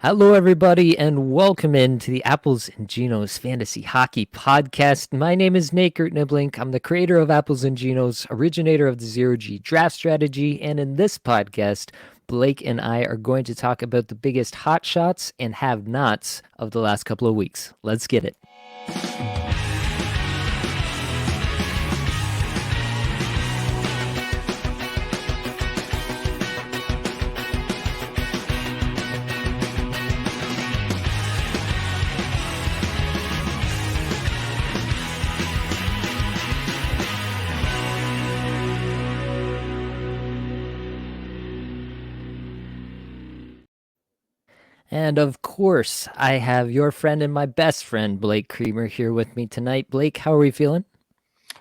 Hello, everybody, and welcome into the Apples and Genos Fantasy Hockey Podcast. My name is Nate Niblink. I'm the creator of Apples and Genos, originator of the Zero G draft strategy, and in this podcast, Blake and I are going to talk about the biggest hot shots and have nots of the last couple of weeks. Let's get it. And of course, I have your friend and my best friend, Blake Creamer, here with me tonight. Blake, how are we feeling?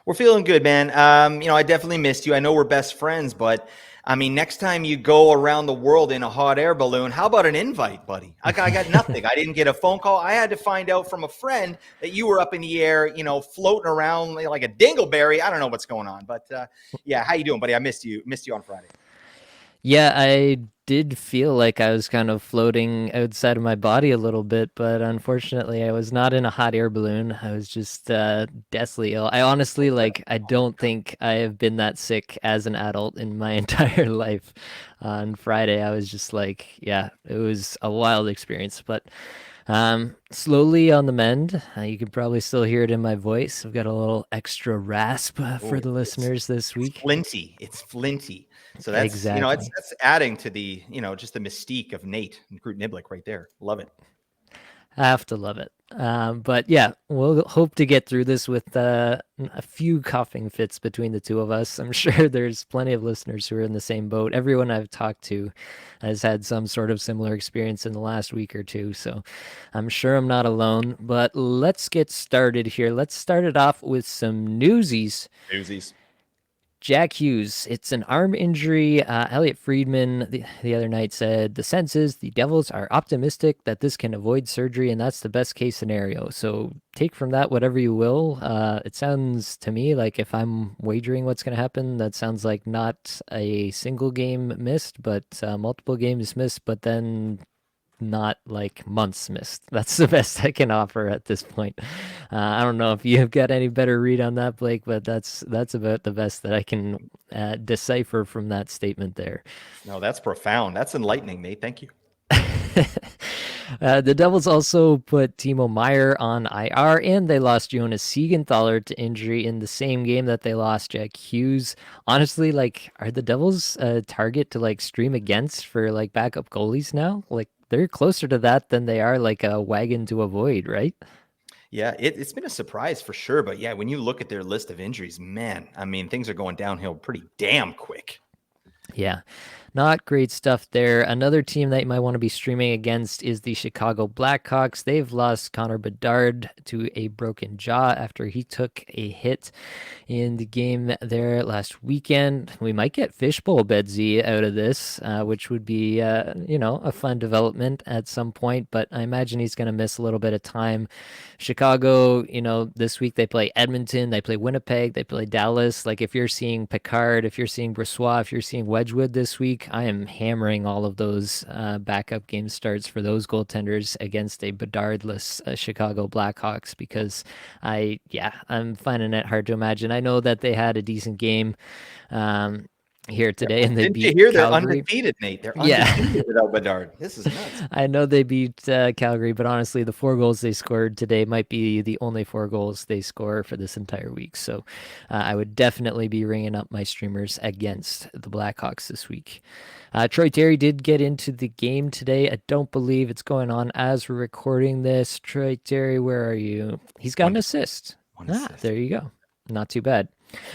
We're feeling good, man. I definitely missed you. I know we're best friends, but next time you go around the world in a hot air balloon, how about an invite, buddy? I got nothing. I didn't get a phone call. I had to find out from a friend that you were up in the air, floating around like a dingleberry. I don't know what's going on, but yeah, how you doing, buddy? I missed you. Missed you on Friday. Yeah, I did feel like I was kind of floating outside of my body a little bit, but unfortunately, I was not in a hot air balloon. I was just deathly ill. I honestly, I don't think I have been that sick as an adult in my entire life. On Friday, I was just like, yeah, it was a wild experience, but slowly on the mend. You can probably still hear it in my voice. I've got a little extra rasp Oh, for the listeners this week. flinty. It's flinty. So that's Exactly. that's adding to the just the mystique of Nate and Groot Niblick right there. Love it. I have to love it. But yeah, we'll hope to get through this with a few coughing fits between the two of us. I'm sure there's plenty of listeners who are in the same boat. Everyone I've talked to has had some sort of similar experience in the last week or two. So I'm sure I'm not alone. But let's get started here. Let's start it off with some newsies. Newsies. Jack Hughes, it's an arm injury. Elliot Friedman the other night said the sense is the Devils are optimistic that this can avoid surgery, and that's the best case scenario. So take from that whatever you will. It sounds to me like if I'm wagering what's going to happen, that sounds like not a single game missed, but multiple games missed, but then not like months missed. That's the best I can offer at this point. I don't know if you've got any better read on that, Blake, but that's about the best that I can decipher from that statement there. No, that's profound. That's enlightening, Nate. Thank you. The Devils also put Timo Meyer on IR, and they lost Jonas Siegenthaler to injury in the same game that they lost Jack Hughes. Honestly, are the Devils a target to stream against for backup goalies now? They're closer to that than they are like a wagon to avoid, right? Yeah, it's been a surprise for sure. But yeah, when you look at their list of injuries, man, things are going downhill pretty damn quick. Yeah, not great stuff there. Another team that you might want to be streaming against is the Chicago Blackhawks. They've lost Connor Bedard to a broken jaw after he took a hit in the game there last weekend. We might get Fishbowl Bedsy out of this, which would be, a fun development at some point, but I imagine he's going to miss a little bit of time. Chicago, this week they play Edmonton, they play Winnipeg, they play Dallas. If you're seeing Picard, if you're seeing Bressois, if you're seeing Wedgwood this week, I am hammering all of those backup game starts for those goaltenders against a Bedardless Chicago Blackhawks because I'm finding it hard to imagine. I know that they had a decent game here today, and they Didn't you beat hear they're Calgary. undefeated, Nate? They're Yeah. undefeated without Bedard. This is nuts. I know they beat Calgary, but honestly, the 4 goals they scored today might be the only 4 goals they score for this entire week. So I would definitely be ringing up my streamers against the Blackhawks this week. Troy Terry did get into the game today. I don't believe it's going on as we're recording this. Troy Terry, where are you? He's got an assist. There you go. Not too bad.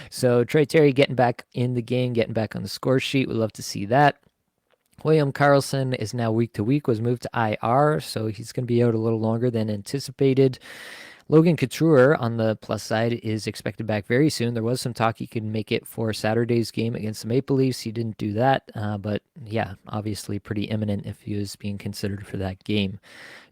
So Troy Terry getting back in the game, getting back on the score sheet. We'd love to see that. William Karlsson is now week to week, was moved to IR, so he's going to be out a little longer than anticipated. Logan Couture, on the plus side, is expected back very soon. There was some talk he could make it for Saturday's game against the Maple Leafs. He didn't do that, but yeah, obviously pretty imminent if he was being considered for that game.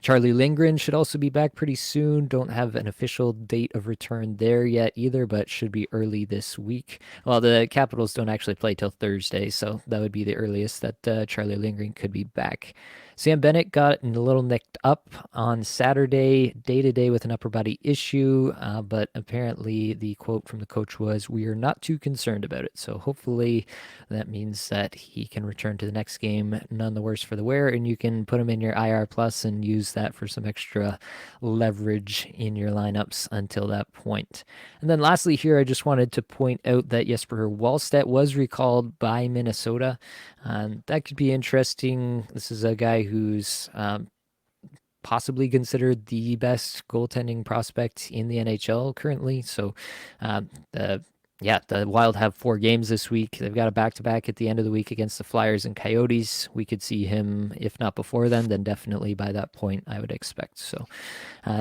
Charlie Lindgren should also be back pretty soon. Don't have an official date of return there yet either, but should be early this week. Well, the Capitals don't actually play till Thursday, so that would be the earliest that Charlie Lindgren could be back. Sam Bennett got a little nicked up on Saturday, day to day with an upper body issue, but apparently the quote from the coach was, "We are not too concerned about it." So hopefully that means that he can return to the next game, none the worse for the wear, and you can put him in your IR plus and use that for some extra leverage in your lineups until that point. And then lastly, here I just wanted to point out that Jesper Wallstedt was recalled by Minnesota. That could be interesting. This is a guy who's possibly considered the best goaltending prospect in the NHL currently. So, the yeah, the Wild have 4 games this week. They've got a back-to-back at the end of the week against the Flyers and Coyotes. We could see him, if not before then definitely by that point, I would expect. So,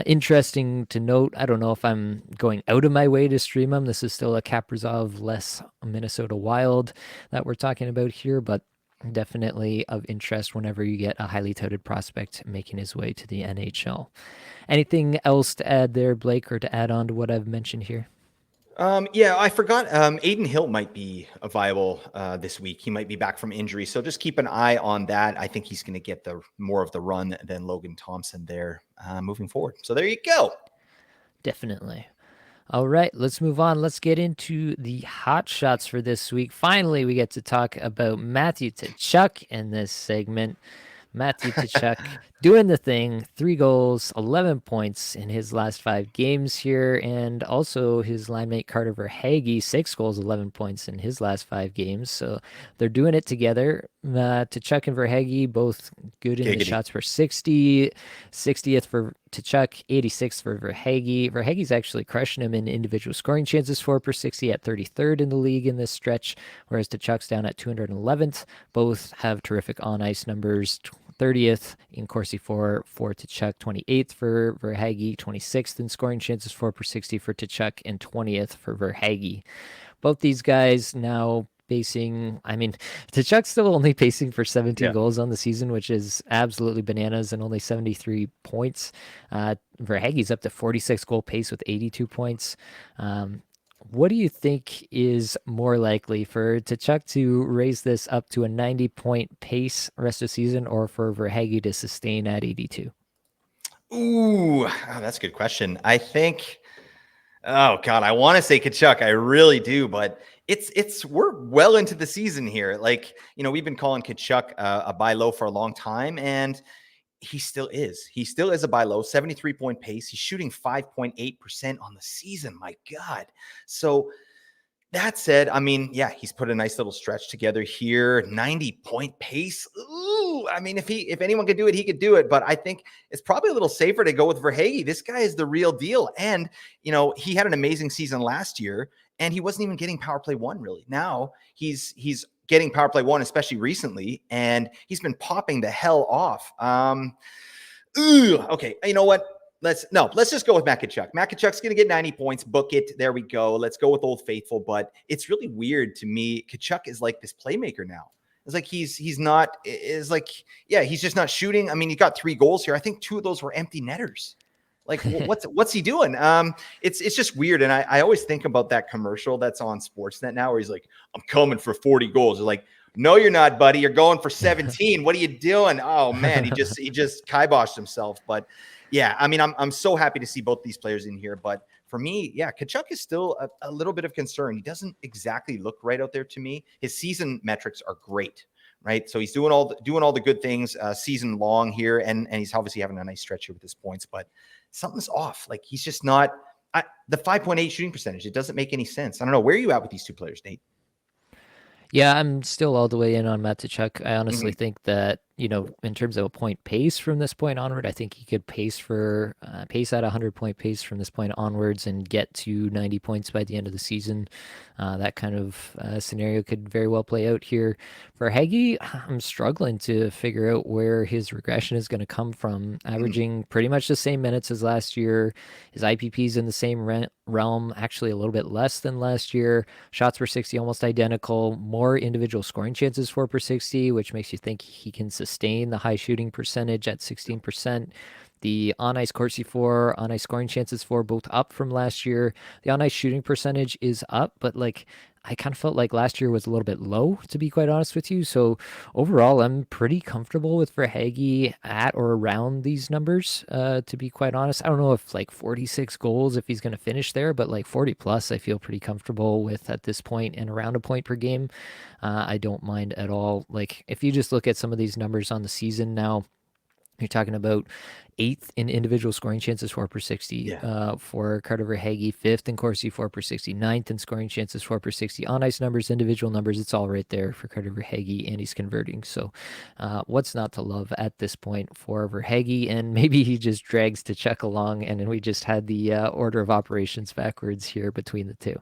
interesting to note. I don't know if I'm going out of my way to stream him. This is still a Kaprizov less Minnesota Wild that we're talking about here, but definitely of interest whenever you get a highly touted prospect making his way to the NHL. Anything else to add there, Blake, or to add on to what I've mentioned here? Yeah, I forgot. Aiden Hill might be viable this week. He might be back from injury, so just keep an eye on that. I think he's going to get the more of the run than Logan Thompson there moving forward. So there you go. Definitely. All right, let's move on. Let's get into the hot shots for this week. Finally, we get to talk about Matthew Tkachuk in this segment. Matthew Tkachuk doing the thing, 3 goals, 11 points in his last 5 games here, and also his line mate Carter Verhaeghe, 6 goals, 11 points in his last 5 games. So they're doing it together. Tkachuk and Verhaeghe both good in the Giggity. shots per 60, 60th for Tkachuk, 86th for Verhaeghe. Verhaeghe's actually crushing him in individual scoring chances for per 60 at 33rd in the league in this stretch, whereas Tkachuk's down at 211th. Both have terrific on ice numbers. 30th in Corsi for Tkachuk, 28th for Verhaeghe, 26th in scoring chances for per 60 for Tkachuk, and 20th for Verhaeghe. Both these guys now pacing, I mean, Tkachuk's still only pacing for 17 Yeah. goals on the season, which is absolutely bananas, and only 73 points. Verhaeghe's up to 46 goal pace with 82 points. What do you think is more likely for Tkachuk to raise this up to a 90-point pace rest of the season, or for Verhaeghe to sustain at 82? Ooh, that's a good question. I think. Oh God, I want to say Kachuk. I really do, but it's we're well into the season here. Like we've been calling Kachuk a buy low for a long time, and he still is. He still is a buy low, 73-point pace. He's shooting 5.8% on the season. My God. So that said, I mean, yeah, he's put a nice little stretch together here. 90-point pace. Ooh, I mean, if anyone could do it, he could do it. But I think it's probably a little safer to go with Verhaeghe. This guy is the real deal. And he had an amazing season last year, and he wasn't even getting power play one really. Now he's getting power play one, especially recently, and he's been popping the hell off. Okay, you know what? Let's just go with Matt Tkachuk. Matt Tkachuk's going to get 90 points. Book it. There we go. Let's go with Old Faithful. But it's really weird to me. Tkachuk is like this playmaker now. It's like he's not. Is like he's just not shooting. I mean, he got 3 goals here. I think 2 of those were empty netters. Like what's he doing? It's just weird. And I always think about that commercial that's on Sportsnet now, where he's like, "I'm coming for 40 goals." They're like, "No, you're not, buddy. You're going for 17. What are you doing?" Oh man, he just kiboshed himself. But yeah, I mean, I'm so happy to see both these players in here. But for me, yeah, Kachuk is still a little bit of concern. He doesn't exactly look right out there to me. His season metrics are great, right? So he's doing all the good things season long here, and he's obviously having a nice stretch here with his points. But something's off. Like he's just not the 5.8 shooting percentage. It doesn't make any sense. I don't know. Where are you at with these two players, Nate? Yeah, I'm still all the way in on Matt Tkachuk. I honestly Mm-hmm. think that, in terms of a point pace from this point onward, I think he could pace at a 100-point pace from this point onwards and get to 90 points by the end of the season. That kind of scenario could very well play out here. For Heggie, I'm struggling to figure out where his regression is going to come from. Averaging pretty much the same minutes as last year. His IPP's in the same realm, actually a little bit less than last year. Shots per 60 almost identical. More individual scoring chances for per 60, which makes you think he can sustain the high shooting percentage at 16%. The on-ice Corsi for, on-ice scoring chances for, both up from last year. The on-ice shooting percentage is up, but like I kind of felt like last year was a little bit low, to be quite honest with you. So overall, I'm pretty comfortable with Verhaeghe at or around these numbers. To be quite honest, I don't know if like 46 goals if he's going to finish there, but like 40 plus, I feel pretty comfortable with at this point and around a point per game. I don't mind at all. Like if you just look at some of these numbers on the season now, you're talking about eighth in individual scoring chances, 4 per 60 Yeah. for Carter Verhaeghe, fifth in Corsi, 4 per 60, ninth in scoring chances, 4 per 60. On ice numbers, individual numbers, it's all right there for Carter Verhaeghe, and he's converting. So, what's not to love at this point for Verhaeghe? And maybe he just drags to check along, and then we just had the order of operations backwards here between the two.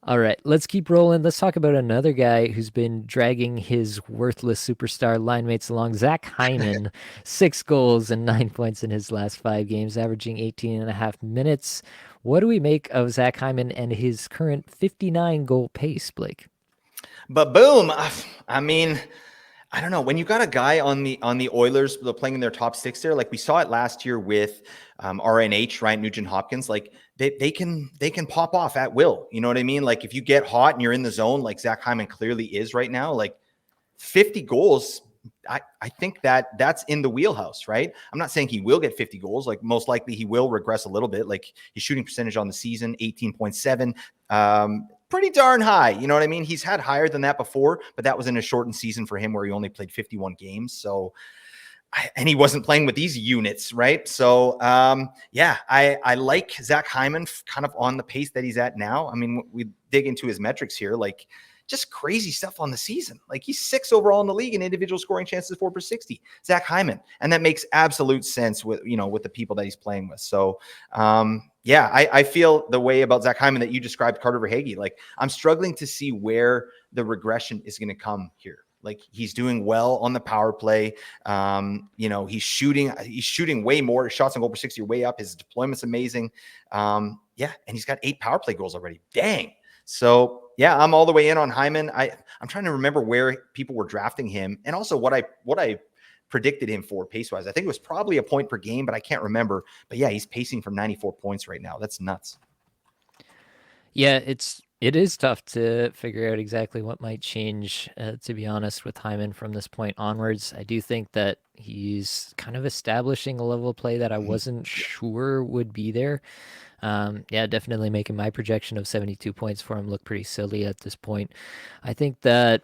All right, let's keep rolling. Let's talk about another guy who's been dragging his worthless superstar line mates along. Zach Hyman, 6 goals and 9 points in his last 5 games, averaging 18 and a half minutes. What do we make of Zach Hyman and his current 59 goal pace, Blake? But boom, I mean, I don't know. When you got a guy on the Oilers playing in their top six there, like we saw it last year with RNH, Ryan Nugent Hopkins, like they can pop off at will. You know what I mean? Like if you get hot and you're in the zone, like Zach Hyman clearly is right now, like 50 goals. I think that's in the wheelhouse, right? I'm not saying he will get 50 goals. Like most likely he will regress a little bit. Like his shooting percentage on the season, 18.7. Pretty darn high. You know what I mean? He's had higher than that before, but that was in a shortened season for him where he only played 51 games. So, and he wasn't playing with these units, right? So, yeah, I like Zach Hyman kind of on the pace that he's at now. I mean, we dig into his metrics here, like just crazy stuff on the season. Like he's 6th overall in the league in individual scoring chances, 4 per 60. Zach Hyman, and that makes absolute sense with with the people that he's playing with. So, yeah, I feel the way about Zach Hyman that you described Carter Verhaeghe. Like I'm struggling to see where the regression is going to come here. Like he's doing well on the power play. He's shooting way more. His shots on goal per 60 are way up. His deployment's amazing. Yeah, and he's got 8 power play goals already. Dang. So yeah, I'm all the way in on Hyman. I'm trying to remember where people were drafting him, and also what I predicted him for pace wise. I think it was probably a point per game, but I can't remember. But yeah, he's pacing for 94 points right now. That's nuts. Yeah, it is tough to figure out exactly what might change. To be honest, with Hyman from this point onwards, I do think that he's kind of establishing a level of play that I Mhm. wasn't Yeah. sure would be there. Yeah, definitely making my projection of 72 points for him look pretty silly at this point. I think that,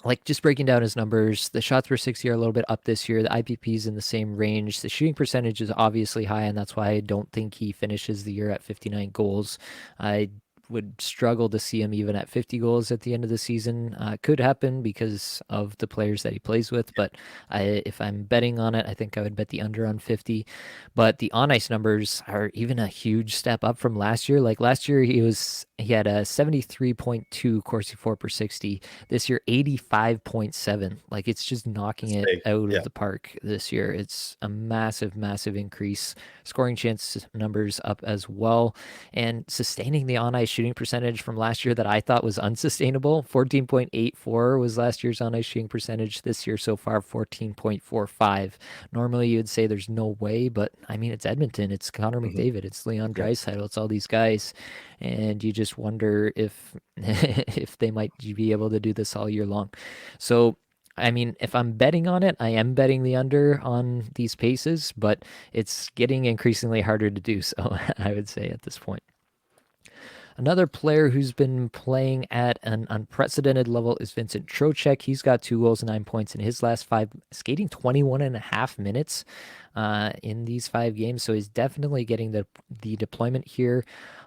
like, just breaking down his numbers, the shots per 60 are a little bit up this year. The IPP is in the same range. The shooting percentage is obviously high, and that's why I don't think he finishes the year at 59 goals. I would struggle to see him even at 50 goals at the end of the season. Could happen because of the players that he plays with, but if I'm betting on it, I think I would bet the under on 50. But the on ice numbers are even a huge step up from last year. Like last year, he had a 73.2 Corsi 4 per 60. This year, 85.7. Like it's just knocking It's it big. out Yeah. of the park this year. It's a massive, massive increase. Scoring chance numbers up as well, and sustaining the on ice shooting percentage from last year that I thought was unsustainable. 14.84 was last year's on ice shooting percentage. This year so far, 14.45. Normally you'd say there's no way, but I mean, it's Edmonton, it's Connor Mhm. McDavid, it's Leon Yeah. Draisaitl, it's all these guys. And you just wonder if if they might be able to do this all year long. So I mean, if I'm betting on it, I am betting the under on these paces, but it's getting increasingly harder to do so, I would say, at this point. Another player who's been playing at an unprecedented level is Vincent Trocheck. He's got 2 goals and 9 points in his last 5, skating 21 and a half minutes in these 5 games. So he's definitely getting the deployment here.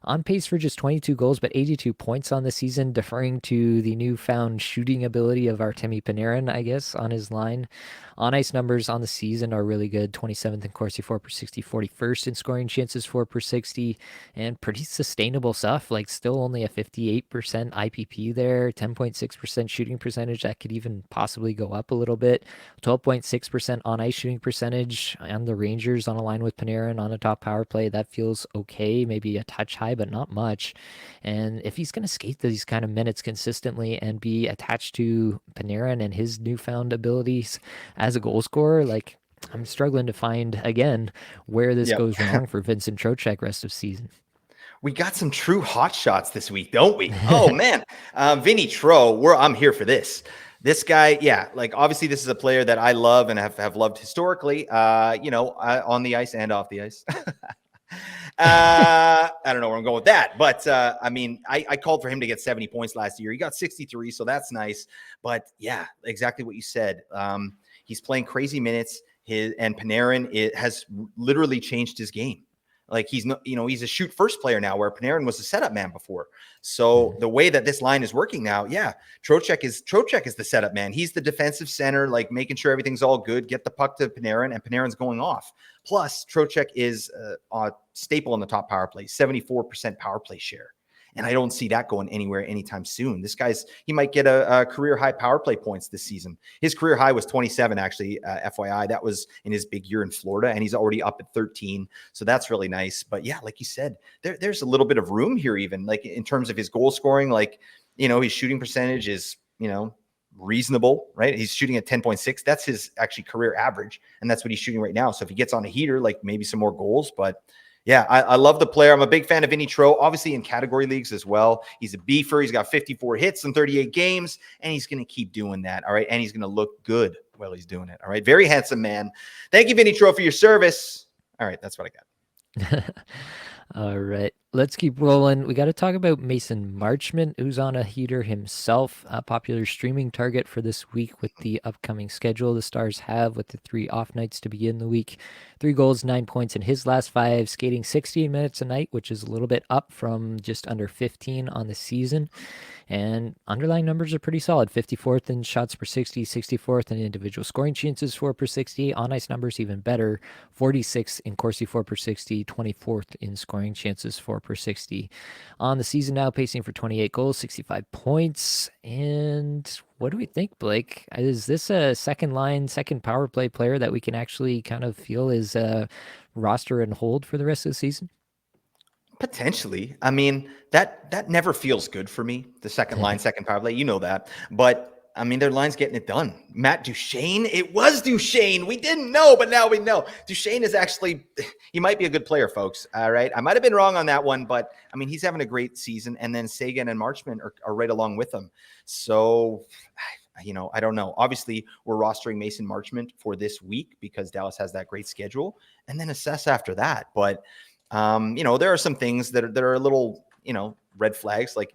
On pace for just 22 goals, but 82 points on the season, deferring to the newfound shooting ability of Artemi Panarin, I guess, on his line. On ice numbers on the season are really good. 27th in Corsi 4 per 60, 41st in scoring chances 4 per 60, and pretty sustainable stuff. Like still only a 58% IPP there, 10.6% shooting percentage. That could even possibly go up a little bit. 12.6% on ice shooting percentage on the Rangers on a line with Panarin on a top power play. That feels okay. Maybe a touch high, but not much. And if he's going to skate these kind of minutes consistently and be attached to Panarin and his newfound abilities as a goal scorer, like I'm struggling to find again where this Yeah. goes wrong for Vincent Trocheck rest of season. We got some true hot shots this week, don't we? Oh man, Vinny Tro, I'm here for this. This guy, yeah, like obviously this is a player that I love and have loved historically. On the ice and off the ice. I don't know where I'm going with that, but I mean, I called for him to get 70 points last year. He got 63, so that's nice. But yeah, exactly what you said. He's playing crazy minutes. And Panarin has literally changed his game. Like he's not, he's a shoot first player now, where Panarin was a setup man before. So the way that this line is working now, yeah, Trocheck is the setup man. He's the defensive center, like making sure everything's all good. Get the puck to Panarin, and Panarin's going off. Plus, Trocheck is a staple in the top power play, 74% power play share. And I don't see that going anywhere anytime soon. This he might get a career high power play points this season. His career high was 27, actually, FYI. That was in his big year in Florida, and he's already up at 13. So that's really nice. But yeah, like you said, there's a little bit of room here, even like in terms of his goal scoring. Like, his shooting percentage is, reasonable, right? He's shooting at 10.6. That's his actually career average. And that's what he's shooting right now. So if he gets on a heater, like maybe some more goals, but yeah, I love the player. I'm a big fan of Vinny Tro, obviously in category leagues as well. He's a beefer. He's got 54 hits in 38 games, and he's going to keep doing that. All right. And he's going to look good while he's doing it. All right. Very handsome man. Thank you, Vinny Tro, for your service. All right. That's what I got. All right, let's keep rolling. We got to talk about Mason Marchment, who's on a heater himself, a popular streaming target for this week with the upcoming schedule the Stars have with the 3 off nights to begin the week. 3 goals, 9 points in his last 5, skating 16 minutes a night, which is a little bit up from just under 15 on the season. And underlying numbers are pretty solid. 54th in shots per 60, 64th in individual scoring chances for per 60. On ice numbers even better. 46th in Corsi for per 60, 24th in scoring chances for per 60. On the season now, pacing for 28 goals, 65 points. And what do we think, Blake? Is this a second line, second power play player that we can actually kind of feel is a roster and hold for the rest of the season? Potentially. I mean, that never feels good for me. The second line, second power play, that. But I mean, their line's getting it done. Matt Duchene, it was Duchene. We didn't know, but now we know. Duchene is actually, he might be a good player, folks. All right. I might have been wrong on that one, but I mean, he's having a great season. And then Sagan and Marchment are right along with him. So, I don't know. Obviously, we're rostering Mason Marchment for this week because Dallas has that great schedule, and then assess after that. But there are some things that are a little, red flags. Like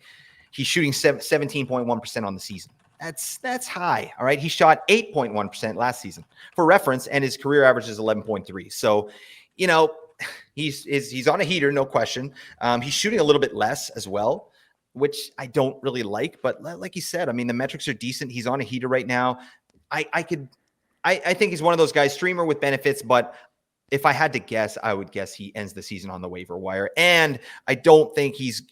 he's shooting 17.1% on the season. That's high. All right. He shot 8.1% last season for reference, and his career average is 11.3. So, he's on a heater, no question. He's shooting a little bit less as well, which I don't really like. But like you said, I mean, the metrics are decent. He's on a heater right now. I think he's one of those guys, streamer with benefits, but if I had to guess, I would guess he ends the season on the waiver wire. And I don't think he's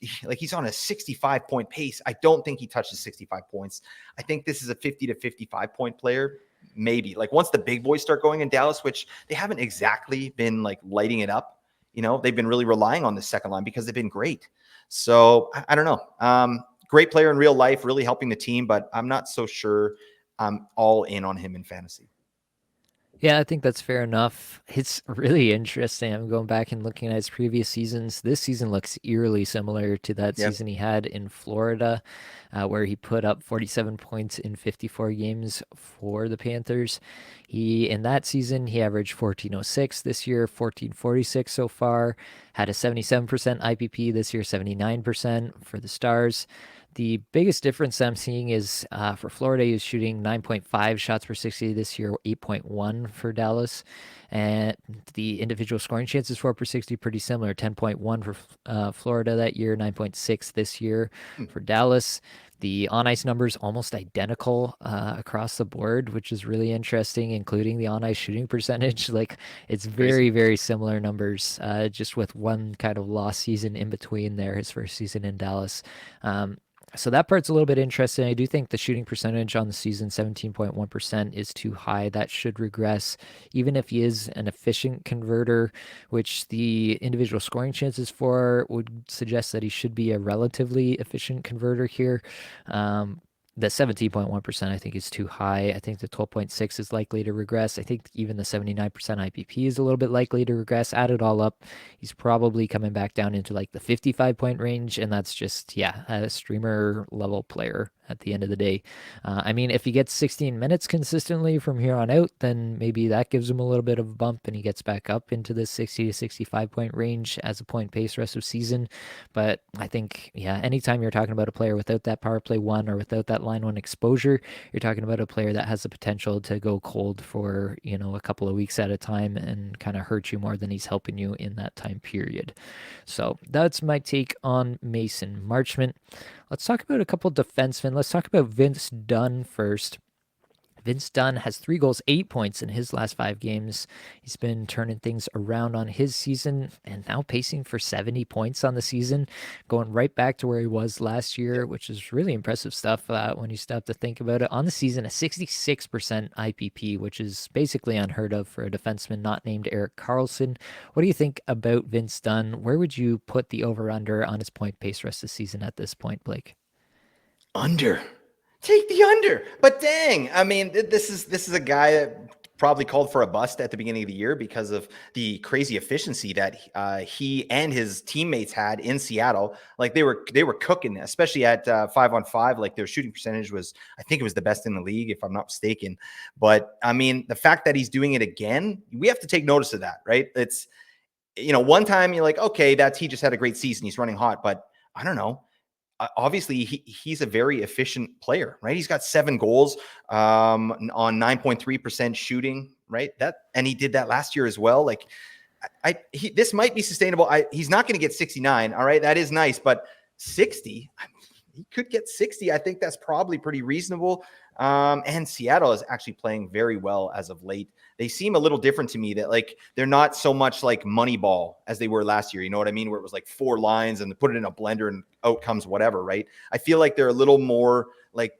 on a 65-point pace. I don't think he touches 65 points. I think this is a 50 to 55-point player. Maybe like once the big boys start going in Dallas, which they haven't exactly been like lighting it up. They've been really relying on the second line because they've been great. So I don't know. Great player in real life, really helping the team, but I'm not so sure I'm all in on him in fantasy. Yeah, I think that's fair enough. It's really interesting. I'm going back and looking at his previous seasons. This season looks eerily similar to that Yep. season he had in Florida, where he put up 47 points in 54 games for the Panthers. In that season, he averaged 1406. This year, 1446 so far. Had a 77% IPP. This year, 79% for the Stars. The biggest difference I'm seeing is for Florida, he was shooting 9.5 shots per 60 this year, 8.1 for Dallas. And the individual scoring chances for per 60 pretty similar, 10.1 for Florida that year, 9.6 this year for Dallas. The on ice numbers almost identical across the board, which is really interesting, including the on ice shooting percentage. Like it's Crazy. very, very similar numbers, just with one kind of lost season in between there, his first season in Dallas. So that part's a little bit interesting. I do think the shooting percentage on the season, 17.1%, is too high. That should regress, even if he is an efficient converter, which the individual scoring chances for would suggest that he should be a relatively efficient converter here. The 17.1% I think is too high. I think the 12.6 is likely to regress. I think even the 79% IPP is a little bit likely to regress. Add it all up, he's probably coming back down into like the 55-point range, and that's just, yeah, a streamer level player at the end of the day. I mean, if he gets 16 minutes consistently from here on out, then maybe that gives him a little bit of a bump and he gets back up into the 60 to 65 point range as a point pace rest of season. But I think, yeah, anytime you're talking about a player without that power play one or without that line one exposure, you're talking about a player that has the potential to go cold for, a couple of weeks at a time and kind of hurt you more than he's helping you in that time period. So that's my take on Mason Marchment. Let's talk about a couple defensemen. Let's talk about Vince Dunn first. Vince Dunn has 3 goals, 8 points in his last 5 games. He's been turning things around on his season and now pacing for 70 points on the season, going right back to where he was last year, which is really impressive stuff when you stop to think about it. On the season, a 66% IPP, which is basically unheard of for a defenseman not named Erik Karlsson. What do you think about Vince Dunn? Where would you put the over-under on his point pace rest of the season at this point, Blake? Under. Take the under. But dang, I mean, this is a guy that probably called for a bust at the beginning of the year because of the crazy efficiency that he and his teammates had in Seattle. Like they were cooking, especially at 5-on-5. Like their shooting percentage was, I think it was the best in the league, if I'm not mistaken. But I mean, the fact that he's doing it again, we have to take notice of that, right? It's, one time you're like, okay, he just had a great season. He's running hot, but I don't know. Obviously he's a very efficient player, right? He's got 7 goals on 9.3% shooting, right? And he did that last year as well. Like this might be sustainable. He's not going to get 69. All right. That is nice, but 60, he could get 60. I think that's probably pretty reasonable. And Seattle is actually playing very well as of late. They seem a little different to me, that like they're not so much like Moneyball as they were last year. You know what I mean? Where it was like 4 lines and put it in a blender and out comes whatever, right? I feel like they're a little more like,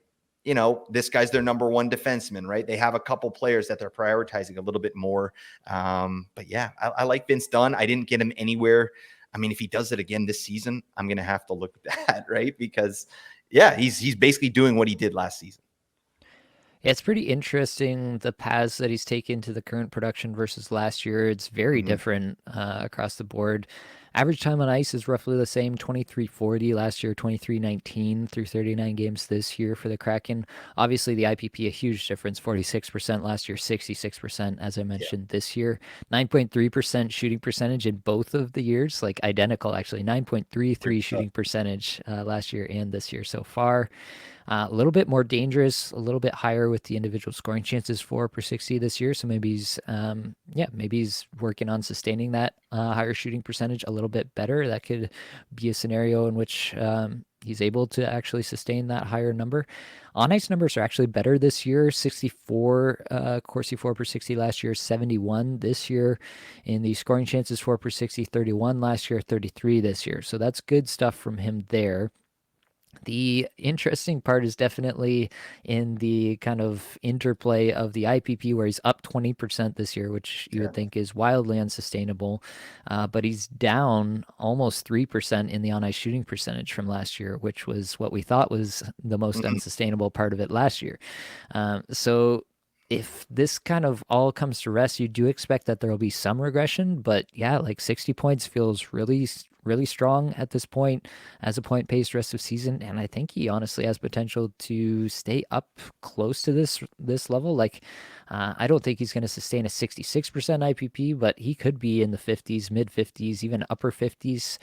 this guy's their number one defenseman, right? They have a couple players that they're prioritizing a little bit more. But yeah, I like Vince Dunn. I didn't get him anywhere. I mean, if he does it again this season, I'm going to have to look at that, right? Because yeah, he's basically doing what he did last season. Yeah, it's pretty interesting the paths that he's taken to the current production versus last year. It's very different across the board. Average time on ice is roughly the same, 23:40 last year, 23:19 through 39 games this year for the Kraken. Obviously, the IPP a huge difference, 46% last year, 66% as I mentioned this year. 9.3% shooting percentage in both of the years, like identical actually. 9.33 shooting percentage last year and this year so far. A little bit more dangerous, a little bit higher with the individual scoring chances for per 60 this year. So maybe maybe he's working on sustaining that higher shooting percentage a little bit better. That could be a scenario in which he's able to actually sustain that higher number. On ice numbers are actually better this year. 64 Corsi 4 per 60 last year, 71 this year. In the scoring chances 4 per 60, 31 last year, 33 this year. So that's good stuff from him there. The interesting part is definitely in the kind of interplay of the IPP, where he's up 20% this year, which you would think is wildly unsustainable. But he's down almost 3% in the on ice shooting percentage from last year, which was what we thought was the most unsustainable part of it last year. So if this kind of all comes to rest, you do expect that there will be some regression, but yeah, like 60 points feels really strong at this point as a point paced rest of season, and I think he honestly has potential to stay up close to this level. Like I don't think he's going to sustain a 66% IPP, but he could be in the 50s, mid 50s, even upper 50s,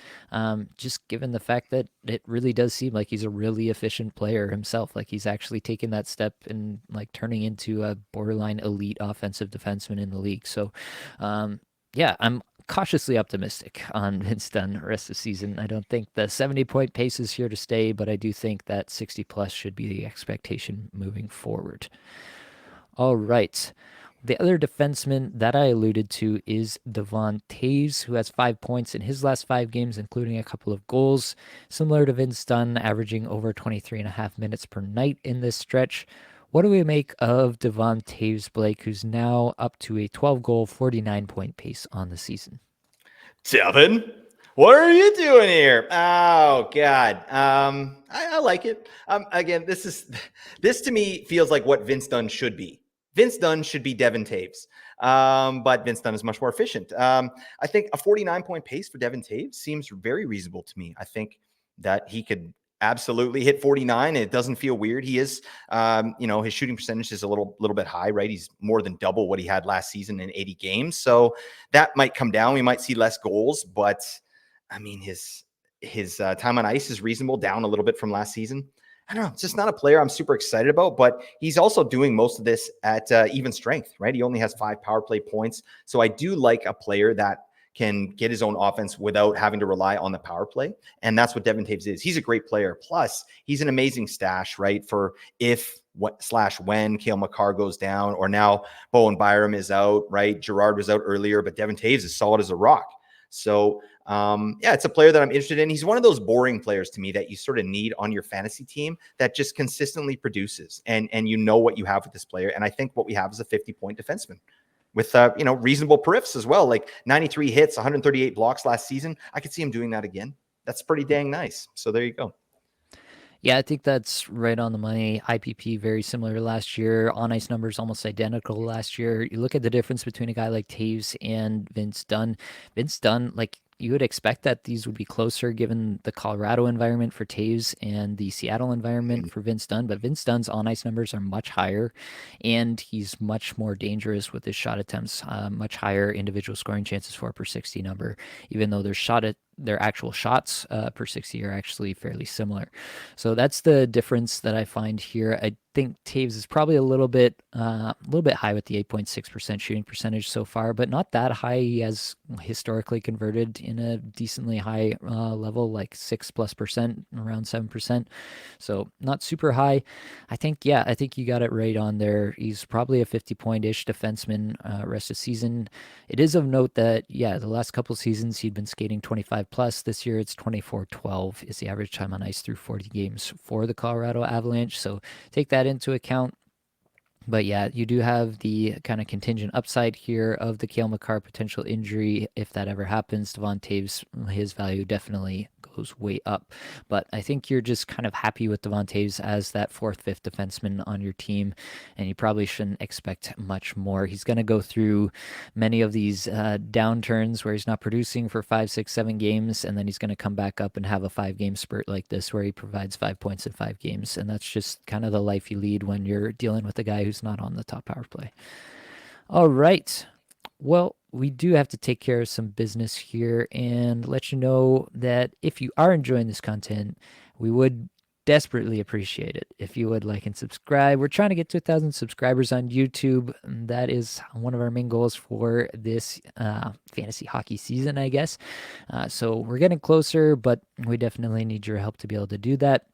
just given the fact that it really does seem like he's a really efficient player himself. Like he's actually taken that step and like turning into a borderline elite offensive defenseman in the league. So yeah, I'm cautiously optimistic on Vince Dunn the rest of the season. I don't think the 70-point pace is here to stay, but I do think that 60 plus should be the expectation moving forward. All right. The other defenseman that I alluded to is Devon Toews, who has 5 points in his last 5 games, including a couple of goals. Similar to Vince Dunn, averaging over 23.5 minutes per night in this stretch. What do we make of Devon Toews, Blake, who's now up to a 12-goal, 49-point pace on the season? Devin, What are you doing here? Oh God, I like it. Again, this to me feels like what Vince Dunn should be. Vince Dunn should be Devin Taves, but Vince Dunn is much more efficient. I think a 49-point pace for Devin Taves seems very reasonable to me. I think that he could absolutely hit 49. It doesn't feel weird. He is, his shooting percentage is a little bit high, right? He's more than double what he had last season in 80 games, so that might come down. We might see less goals, but I mean, his time on ice is reasonable, down a little bit from last season. I don't know. It's just not a player I'm super excited about, but he's also doing most of this at even strength, right? He only has 5 power play points. So I do like a player that can get his own offense without having to rely on the power play. And that's what Devin Taves is. He's a great player. Plus, he's an amazing stash, right? For if when Cale Makar goes down, or now Bowen Byram is out, right? Gerard was out earlier, but Devin Taves is solid as a rock. So it's a player that I'm interested in. He's one of those boring players to me that you sort of need on your fantasy team that just consistently produces, and you know what you have with this player. And I think what we have is a 50-point defenseman with reasonable periffs as well, like 93 hits, 138 blocks last season. I could see him doing that again. That's pretty dang nice. So there you go. Yeah, I think that's right on the money. IPP very similar to last year. On ice numbers almost identical last year. You look at the difference between a guy like Taves and Vince Dunn. Vince Dunn, like you would expect that these would be closer given the Colorado environment for Taves and the Seattle environment for Vince Dunn, but Vince Dunn's on ice numbers are much higher, and he's much more dangerous with his shot attempts, much higher individual scoring chances for per 60 number, even though their actual shots per 60 are actually fairly similar. So that's the difference that I find here. I think Taves is probably a little bit high with the 8.6% shooting percentage so far, but not that high. He has historically converted in a decently high level, like 6+%, around 7%. So not super high. I think you got it right on there. He's probably a 50-point-ish defenseman rest of season. It is of note that, the last couple seasons he'd been skating 25 plus. This year it's 24-12 is the average time on ice through 40 games for the Colorado Avalanche. So take that into account. But yeah, you do have the kind of contingent upside here of the Cale Makar potential injury. If that ever happens, Devon Taves, his value definitely goes way up. But I think you're just kind of happy with Devon Taves as that 4th, 5th defenseman on your team, and you probably shouldn't expect much more. He's going to go through many of these downturns where he's not producing for 5, 6, 7 games, and then he's going to come back up and have a 5-game spurt like this where he provides 5 points in 5 games. And that's just kind of the life you lead when you're dealing with a guy who's not on the top power play. All right. Well, we do have to take care of some business here and let you know that if you are enjoying this content, we would desperately appreciate it if you would like and subscribe. We're trying to get to 1,000 subscribers on YouTube. That is one of our main goals for this fantasy hockey season, I guess. So we're getting closer, but we definitely need your help to be able to do that.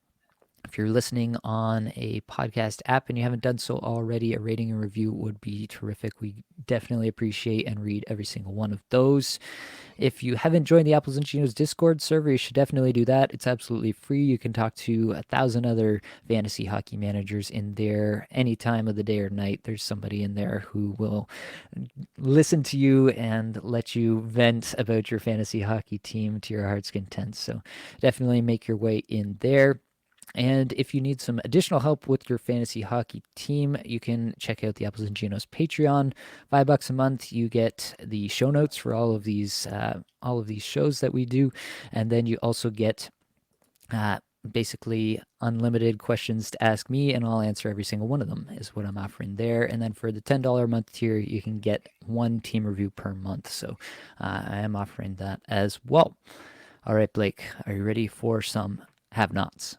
If you're listening on a podcast app and you haven't done so already, a rating and review would be terrific. We definitely appreciate and read every single one of those. If you haven't joined the Apples and Chinos Discord server, you should definitely do that. It's absolutely free. You can talk to 1,000 other fantasy hockey managers in there any time of the day or night. There's somebody in there who will listen to you and let you vent about your fantasy hockey team to your heart's content. So definitely make your way in there. And if you need some additional help with your fantasy hockey team, you can check out the Apples and Ginos Patreon. $5 a month, you get the show notes for all of these shows that we do, and then you also get basically unlimited questions to ask me, and I'll answer every single one of them is what I'm offering there. And then for the $10 a month tier, you can get 1 team review per month. So I am offering that as well. All right, Blake, are you ready for some have-nots?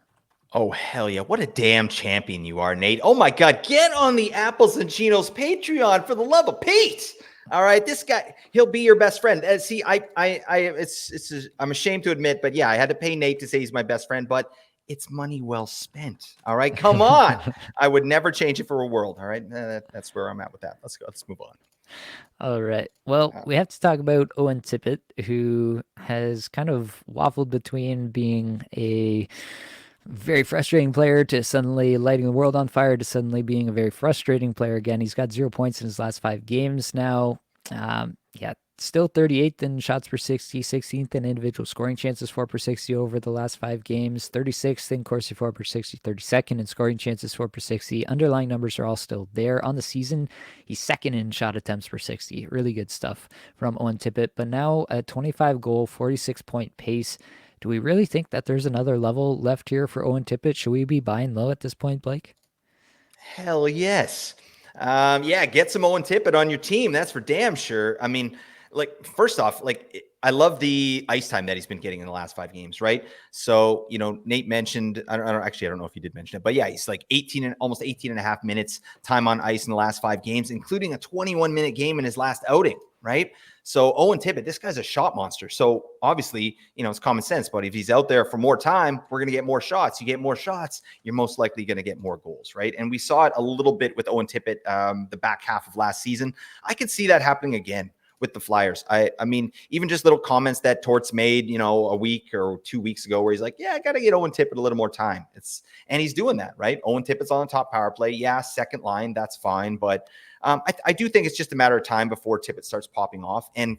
Oh, hell yeah. What a damn champion you are, Nate. Oh, my God. Get on the Apples and Chinos Patreon for the love of Pete. All right. This guy, he'll be your best friend. See, I'm ashamed to admit, but yeah, I had to pay Nate to say he's my best friend, but it's money well spent. All right. Come on. I would never change it for a world. All right. That's where I'm at with that. Let's go. Let's move on. All right. Well, we have to talk about Owen Tippett, who has kind of waffled between being a very frustrating player to suddenly lighting the world on fire to suddenly being a very frustrating player again. He's got 0 points in his last 5 games now. still 38th in shots per 60, 16th in individual scoring chances for per 60 over the last 5 games, 36th in Corsi for per 60, 32nd in scoring chances for per 60. Underlying numbers are all still there. On the season, he's second in shot attempts per 60. Really good stuff from Owen Tippett. But now a 25 goal, 46-point pace. Do we really think that there's another level left here for Owen Tippett? Should we be buying low at this point, Blake? Hell yes. Yeah, get some Owen Tippett on your team. That's for damn sure. I mean, like, first off, like, I love the ice time that he's been getting in the last 5 games, right? So, Nate mentioned, I don't know if he did mention it, but yeah, he's like 18 and almost 18 and a half minutes time on ice in the last 5 games, including a 21-minute game in his last outing, right? So Owen Tippett, this guy's a shot monster. So obviously, it's common sense, but if he's out there for more time, we're going to get more shots. You get more shots, you're most likely going to get more goals, right? And we saw it a little bit with Owen Tippett the back half of last season. I could see that happening again with the Flyers. I mean, even just little comments that Torts made, a week or 2 weeks ago, where he's like, yeah, I got to get Owen Tippett a little more time. And he's doing that, right? Owen Tippett's on the top power play. Yeah, second line, that's fine. But I do think it's just a matter of time before Tippett starts popping off. And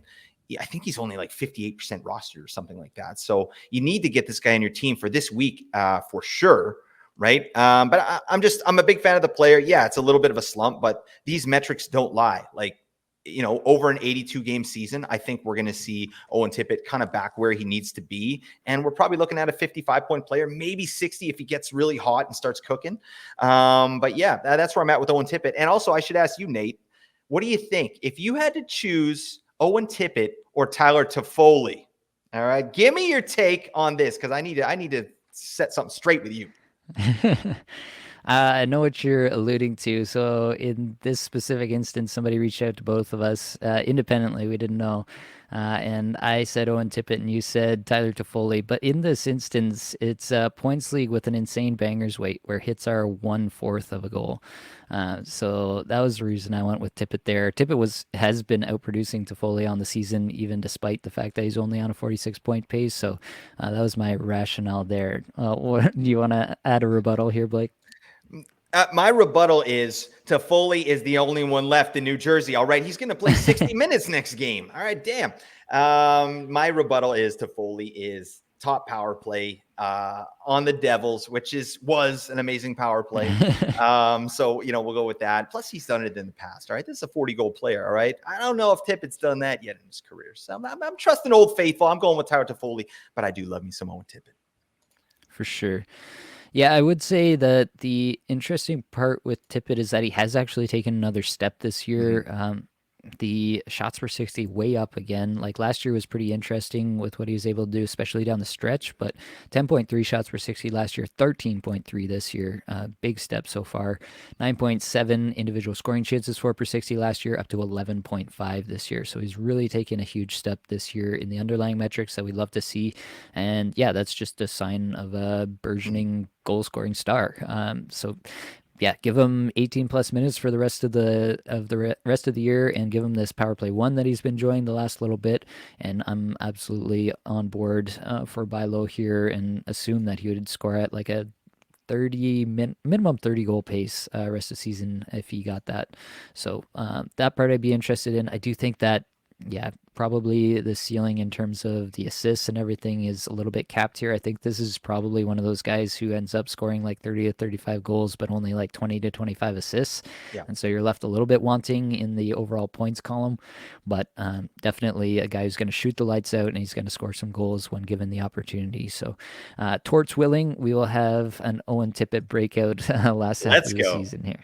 I think he's only like 58% roster or something like that. So you need to get this guy on your team for this week for sure. Right. But I'm a big fan of the player. Yeah, it's a little bit of a slump, but these metrics don't lie. Like, over an 82-game season, I think we're going to see Owen Tippett kind of back where he needs to be. And we're probably looking at a 55-point player, maybe 60 if he gets really hot and starts cooking. But yeah, that's where I'm at with Owen Tippett. And also, I should ask you, Nate, what do you think? If you had to choose Owen Tippett or Tyler Toffoli, all right, give me your take on this, because I need to set something straight with you. I know what you're alluding to. So in this specific instance, somebody reached out to both of us independently. We didn't know. And I said Owen Tippett and you said Tyler Toffoli. But in this instance, it's a points league with an insane bangers weight where hits are 1/4 of a goal. So that was the reason I went with Tippett there. Tippett has been outproducing Toffoli on the season, even despite the fact that he's only on a 46-point pace. So that was my rationale there. Do you want to add a rebuttal here, Blake? My rebuttal is Toffoli is the only one left in New Jersey. All right. He's going to play 60 minutes next game. All right. Damn. My rebuttal is Toffoli is top power play on the Devils, which was an amazing power play. So, we'll go with that. Plus, he's done it in the past. All right. This is a 40-goal player. All right. I don't know if Tippett's done that yet in his career. So I'm trusting Old Faithful. I'm going with Tyler Toffoli, but I do love me some Owen Tippett. For sure. Yeah, I would say that the interesting part with Tippett is that he has actually taken another step this year. The shots per 60 way up again. Like last year was pretty interesting with what he was able to do, especially down the stretch. But 10.3 shots per 60 last year, 13.3 this year. Big step so far. 9.7 individual scoring chances for per 60 last year, up to 11.5 this year. So he's really taken a huge step this year in the underlying metrics that we love to see. And yeah, that's just a sign of a burgeoning goal scoring star. So yeah, give him 18 plus minutes for the rest of the rest of the year, and give him this power play one that he's been enjoying the last little bit. And I'm absolutely on board for buy low here, and assume that he would score at like a minimum 30 goal pace rest of the season if he got that. So that part I'd be interested in. I do think that yeah, probably the ceiling in terms of the assists and everything is a little bit capped here. I think this is probably one of those guys who ends up scoring like 30 to 35 goals, but only like 20 to 25 assists. Yeah. And so you're left a little bit wanting in the overall points column, but definitely a guy who's going to shoot the lights out and he's going to score some goals when given the opportunity. So torch willing, we will have an Owen Tippett breakout last half of the season here.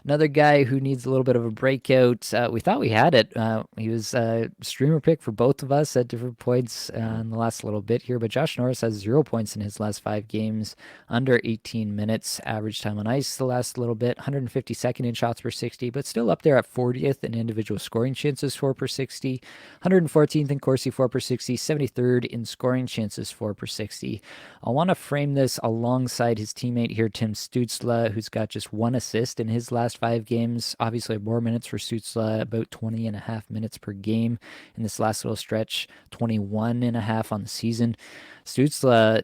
Another guy who needs a little bit of a breakout. We thought we had it. He was a streamer pick for both of us at different points in the last little bit here. But Josh Norris has 0 points in his last 5 games, under 18 minutes average time on ice the last little bit, 152nd in shots per 60, but still up there at 40th in individual scoring chances for per 60, 114th in Corsi for per 60, 73rd in scoring chances for per 60. I want to frame this alongside his teammate here, Tim Stützle, who's got just 1 assist in his last last 5 games. Obviously, more minutes for Stützle, about 20 and a half minutes per game in this last little stretch, 21 and a half on the season. Stützle,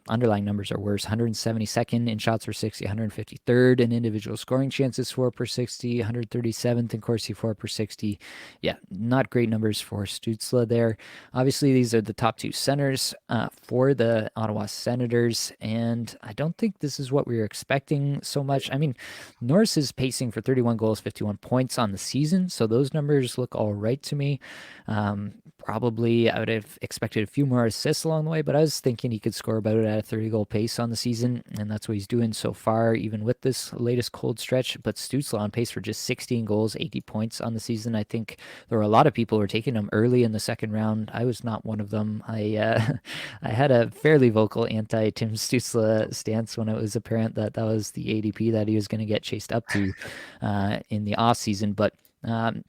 underlying numbers are worse. 172nd in shots per 60, 153rd in individual scoring chances for per 60, 137th in Corsi for per 60. Yeah, not great numbers for Stützle there. Obviously, these are the top two centers for the Ottawa Senators, and I don't think this is what we were expecting so much. I mean, Norris is pacing for 31 goals, 51 points on the season, so those numbers look all right to me. Probably I would have expected a few more assists along the way, but I was thinking he could score about it at a 30-goal pace on the season, and that's what he's doing so far, even with this latest cold stretch. But Stützle on pace for just 16 goals, 80 points on the season. I think there were a lot of people who were taking him early in the second round. I was not one of them. I had a fairly vocal anti-Tim Stützle stance when it was apparent that that was the ADP that he was going to get chased up to in the off season, but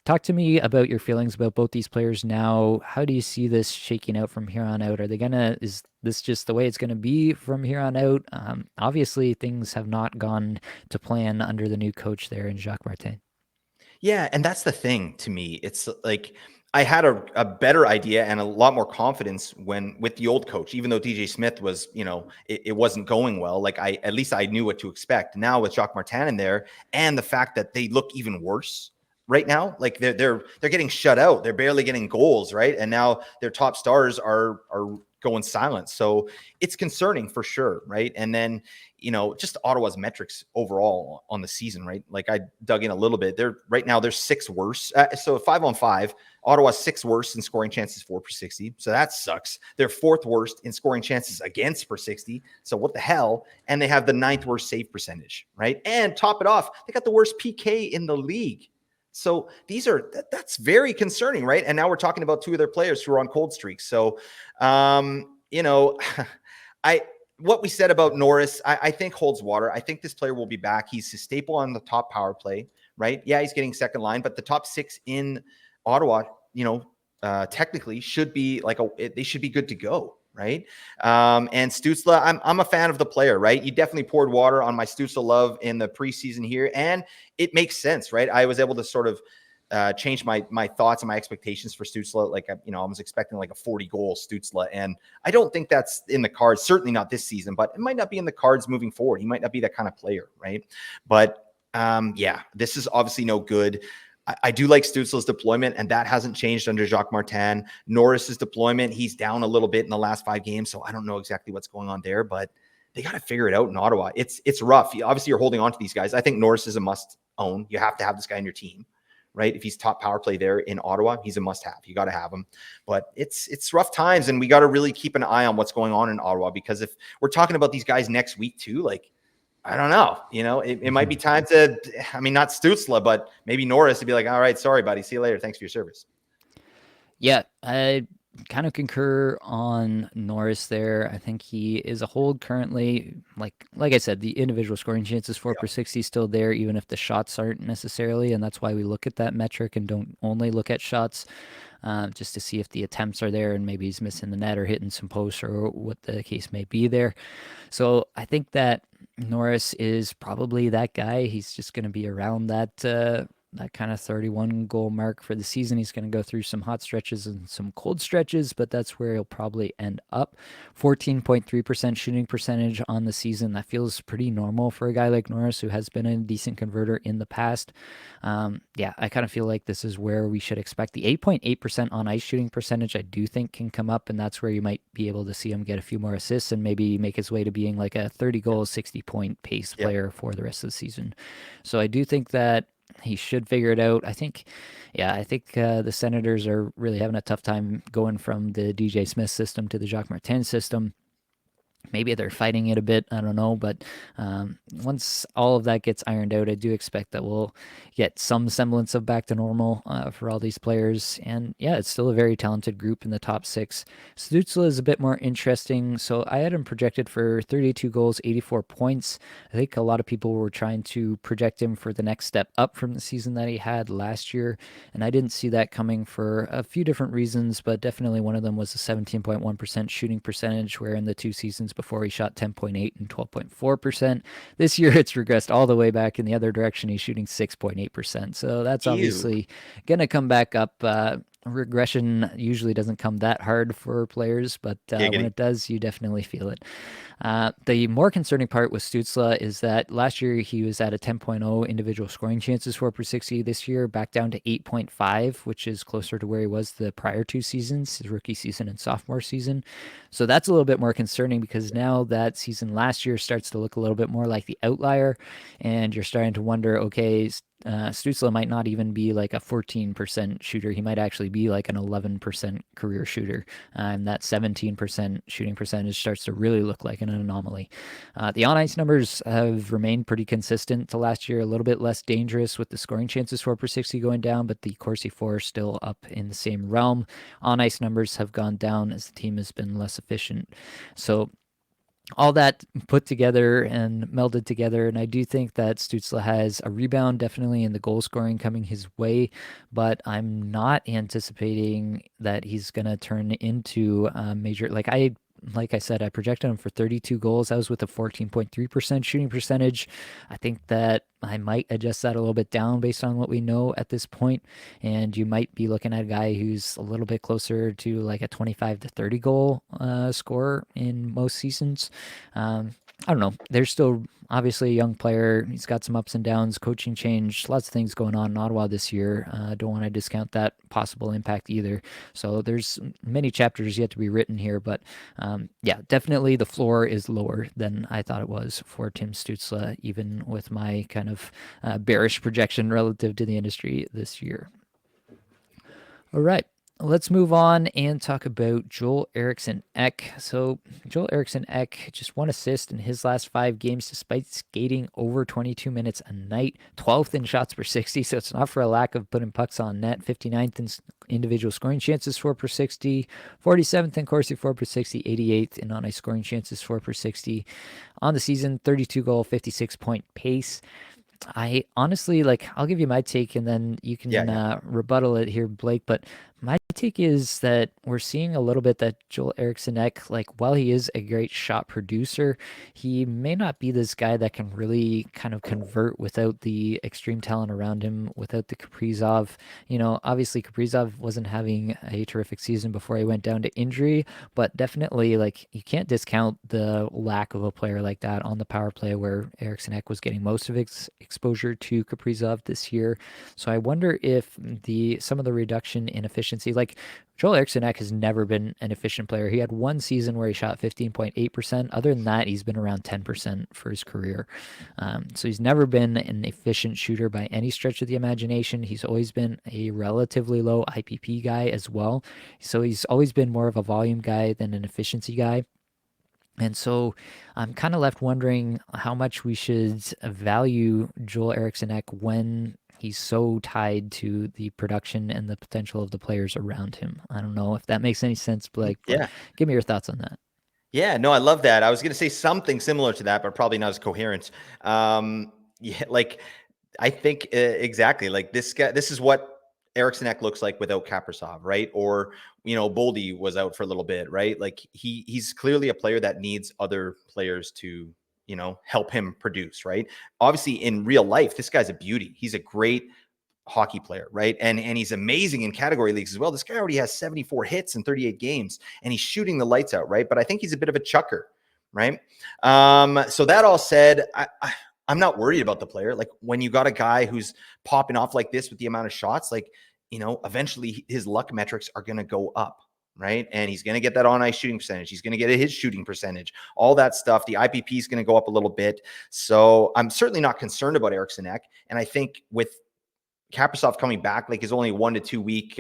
talk to me about your feelings about both these players now. How do you see this shaking out from here on out? Is this just the way it's gonna be from here on out? Obviously, things have not gone to plan under the new coach there in Jacques Martin. Yeah, and that's the thing to me. It's like I had a better idea and a lot more confidence when with the old coach, even though DJ Smith was, it wasn't going well. Like at least I knew what to expect. Now with Jacques Martin in there, and the fact that they look even worse right now, like they're getting shut out. They're barely getting goals, right? And now their top stars are going silent. So it's concerning for sure, right? And then just Ottawa's metrics overall on the season, right? Like I dug in a little bit. They're sixth worst. So 5-on-5, Ottawa's sixth worst in scoring chances for per 60. So that sucks. They're fourth worst in scoring chances against per 60. So what the hell? And they have the ninth worst save percentage, right? And top it off, they got the worst PK in the league. So that's very concerning, right? And now we're talking about two of their players who are on cold streaks. So, what we said about Norris, I think holds water. I think this player will be back. He's a staple on the top power play, right? Yeah, he's getting second line, but the top six in Ottawa, technically should be they should be good to go, right? And Stützle, I'm a fan of the player, right? You definitely poured water on my Stützle love in the preseason here, and it makes sense, right? I was able to sort of change my thoughts and my expectations for Stützle. Like, I was expecting like a 40-goal Stützle, and I don't think that's in the cards. Certainly not this season, but it might not be in the cards moving forward. He might not be that kind of player, right? But yeah, this is obviously no good. I do like Stützle's deployment, and that hasn't changed under Jacques Martin. Norris's deployment, he's down a little bit in the last 5 games, so I don't know exactly what's going on there, but they got to figure it out in Ottawa. It's rough. Obviously, you're holding on to these guys. I think Norris is a must own. You have to have this guy on your team, right? If he's top power play there in Ottawa, he's a must have. You got to have him. But it's rough times, and we got to really keep an eye on what's going on in Ottawa, because if we're talking about these guys next week too, like, I don't know, it might be time to, not Stützle, but maybe Norris to be like, all right, sorry, buddy. See you later. Thanks for your service. Yeah, I kind of concur on Norris there. I think he is a hold currently. Like I said, the individual scoring chances for per 60 is still there, even if the shots aren't necessarily, and that's why we look at that metric and don't only look at shots, just to see if the attempts are there and maybe he's missing the net or hitting some posts or what the case may be there. So I think that Norris is probably that guy. He's just going to be around that kind of 31 goal mark for the season. He's going to go through some hot stretches and some cold stretches, but that's where he'll probably end up. 14.3% shooting percentage on the season. That feels pretty normal for a guy like Norris, who has been a decent converter in the past. Yeah, I kind of feel like this is where we should expect the 8.8% on ice shooting percentage. I do think can come up, and that's where you might be able to see him get a few more assists and maybe make his way to being like a 30 goal, 60-point pace player for the rest of the season. So I do think that he should figure it out. I think the Senators are really having a tough time going from the DJ Smith system to the Jacques Martin system. Maybe they're fighting it a bit. I don't know. But once all of that gets ironed out, I do expect that we'll get some semblance of back to normal for all these players. And yeah, it's still a very talented group in the top 6. Stützle is a bit more interesting. So I had him projected for 32 goals, 84 points. I think a lot of people were trying to project him for the next step up from the season that he had last year. And I didn't see that coming for a few different reasons, but definitely one of them was a 17.1% shooting percentage, where in the 2 seasons seasons before he shot 10.8 and 12.4%. This year it's regressed all the way back in the other direction. He's shooting 6.8%. So that's Ew. obviously going to come back up. Regression usually doesn't come that hard for players, but when Giggity. it does, you definitely feel it. The more concerning part with Stutzla is that last year he was at a 10.0 individual scoring chances for per 60. This year, back down to 8.5, which is closer to where he was the prior two seasons, his rookie season and sophomore season. So that's a little bit more concerning because now that season last year starts to look a little bit more like the outlier, and you're starting to wonder, okay, Stutzla might not even be like a 14% shooter. He might actually be like an 11% career shooter. And that 17% shooting percentage starts to really look like an anomaly. The on ice numbers have remained pretty consistent to last year, a little bit less dangerous with the scoring chances for per 60 going down, but the Corsi 4 is still up in the same realm. On ice numbers have gone down as the team has been less efficient. So all that put together and melded together. And I do think that Stutzla has a rebound definitely in the goal scoring coming his way, but I'm not anticipating that he's going to turn into a major. Like I said, I projected him for 32 goals. I was with a 14.3% shooting percentage. I think that I might adjust that a little bit down based on what we know at this point. And you might be looking at a guy who's a little bit closer to like a 25 to 30 goal scorer in most seasons. I don't know. There's still obviously a young player. He's got some ups and downs, coaching change, lots of things going on in Ottawa this year. Don't want to discount that possible impact either. So there's many chapters yet to be written here, but yeah, definitely the floor is lower than I thought it was for Tim Stutzla, even with my kind of bearish projection relative to the industry this year. All right. Let's move on and talk about Joel Eriksson Ek. So, Joel Eriksson Ek just 1 assist in his last 5 games despite skating over 22 minutes a night, 12th in shots per 60. So, it's not for a lack of putting pucks on net. 59th in individual scoring chances for per 60, 47th in Corsi for per 60, 88th in on ice scoring chances for per 60. On the season, 32 goal, 56-point pace. I honestly like. I'll give you my take, and then you Yeah, can yeah. rebuttal it here, Blake. But my take is that we're seeing a little bit that Joel Eriksson Ek, like while he is a great shot producer, he may not be this guy that can really kind of convert without the extreme talent around him, without the Kaprizov. Obviously Kaprizov wasn't having a terrific season before he went down to injury, but definitely like you can't discount the lack of a player like that on the power play where Eriksson Ek was getting most of his exposure to Kaprizov this year. So I wonder if some of the reduction in efficiency, like Joel Eriksson Ek has never been an efficient player. He had one season where he shot 15.8%. Other than that, he's been around 10% for his career. So he's never been an efficient shooter by any stretch of the imagination. He's always been a relatively low IPP guy as well. So he's always been more of a volume guy than an efficiency guy. And so I'm kind of left wondering how much we should value Joel Eriksson Ek when he's so tied to the production and the potential of the players around him. I don't know if that makes any sense, Blake, but Yeah. give me your thoughts on that. Yeah, no, I love that. I was going to say something similar to that, but probably not as coherent. Yeah, like I think exactly like this guy. This is what Eriksson Ek looks like without Kaprasov, right? Or Boldy was out for a little bit, right? Like he's clearly a player that needs other players to help him produce, right? Obviously, in real life, this guy's a beauty. He's a great hockey player, right? And he's amazing in category leagues as well. This guy already has 74 hits in 38 games, and he's shooting the lights out, right? But I think he's a bit of a chucker, right? So that all said, I'm not worried about the player. Like when you got a guy who's popping off like this with the amount of shots, like eventually his luck metrics are going to go up. Right. And he's going to get that on ice shooting percentage. He's going to get his shooting percentage, all that stuff. The IPP is going to go up a little bit. So I'm certainly not concerned about Eriksson Ek. And I think with Kaprizov coming back, like is only 1 to 2 week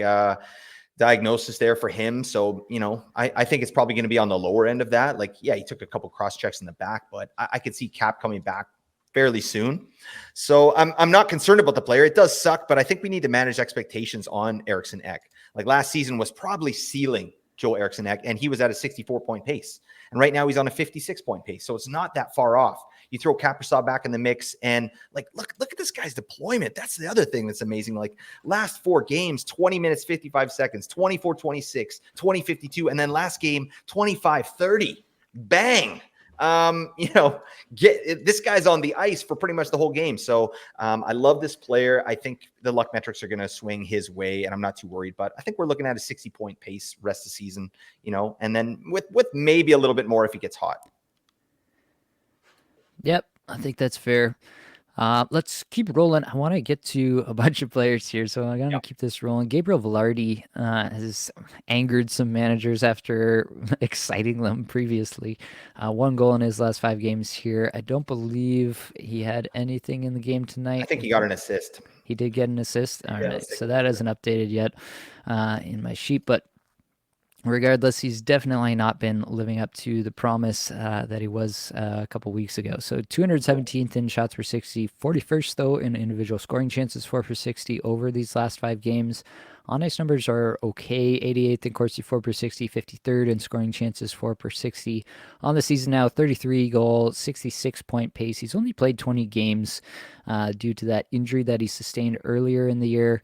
diagnosis there for him. So, I think it's probably going to be on the lower end of that. Like, yeah, he took a couple cross checks in the back, but I could see Cap coming back fairly soon. So I'm not concerned about the player. It does suck, but I think we need to manage expectations on Eriksson Ek. Like last season was probably ceiling Joel Eriksson Ek, and he was at a 64-point pace. And right now he's on a 56-point pace. So it's not that far off. You throw Kaprizov back in the mix, and like look at this guy's deployment. That's the other thing that's amazing. Like last 4 games, 20 minutes, 55 seconds, 24-26, 20-52, and then last game, 25-30. bang. You know, get this guy's on the ice for pretty much the whole game. So I love this player. I think the luck metrics are going to swing his way, and I'm not too worried. But I think we're looking at a 60-point pace rest of the season. You know, and then with maybe a little bit more if he gets hot. Yep, I think that's fair. Let's keep rolling. I want to get to a bunch of players here, so I'm going to Yep. keep this rolling. Gabriel Velarde has angered some managers after exciting them previously. 1 goal in his last 5 games here. I don't believe he had anything in the game I tonight. think he got an assist. He did get an assist. All Yeah, right, let's take so a look that here. hasn't updated yet in my sheet, but regardless, he's definitely not been living up to the promise that he was a couple weeks ago. So 217th in shots per 60, 41st though in individual scoring chances, 4 for 60 over these last 5 games. On ice numbers are okay, 88th in Corsi 4 per 60, 53rd in scoring chances 4 per 60. On the season now, 33 goal, 66-point pace. He's only played 20 games due to that injury that he sustained earlier in the year.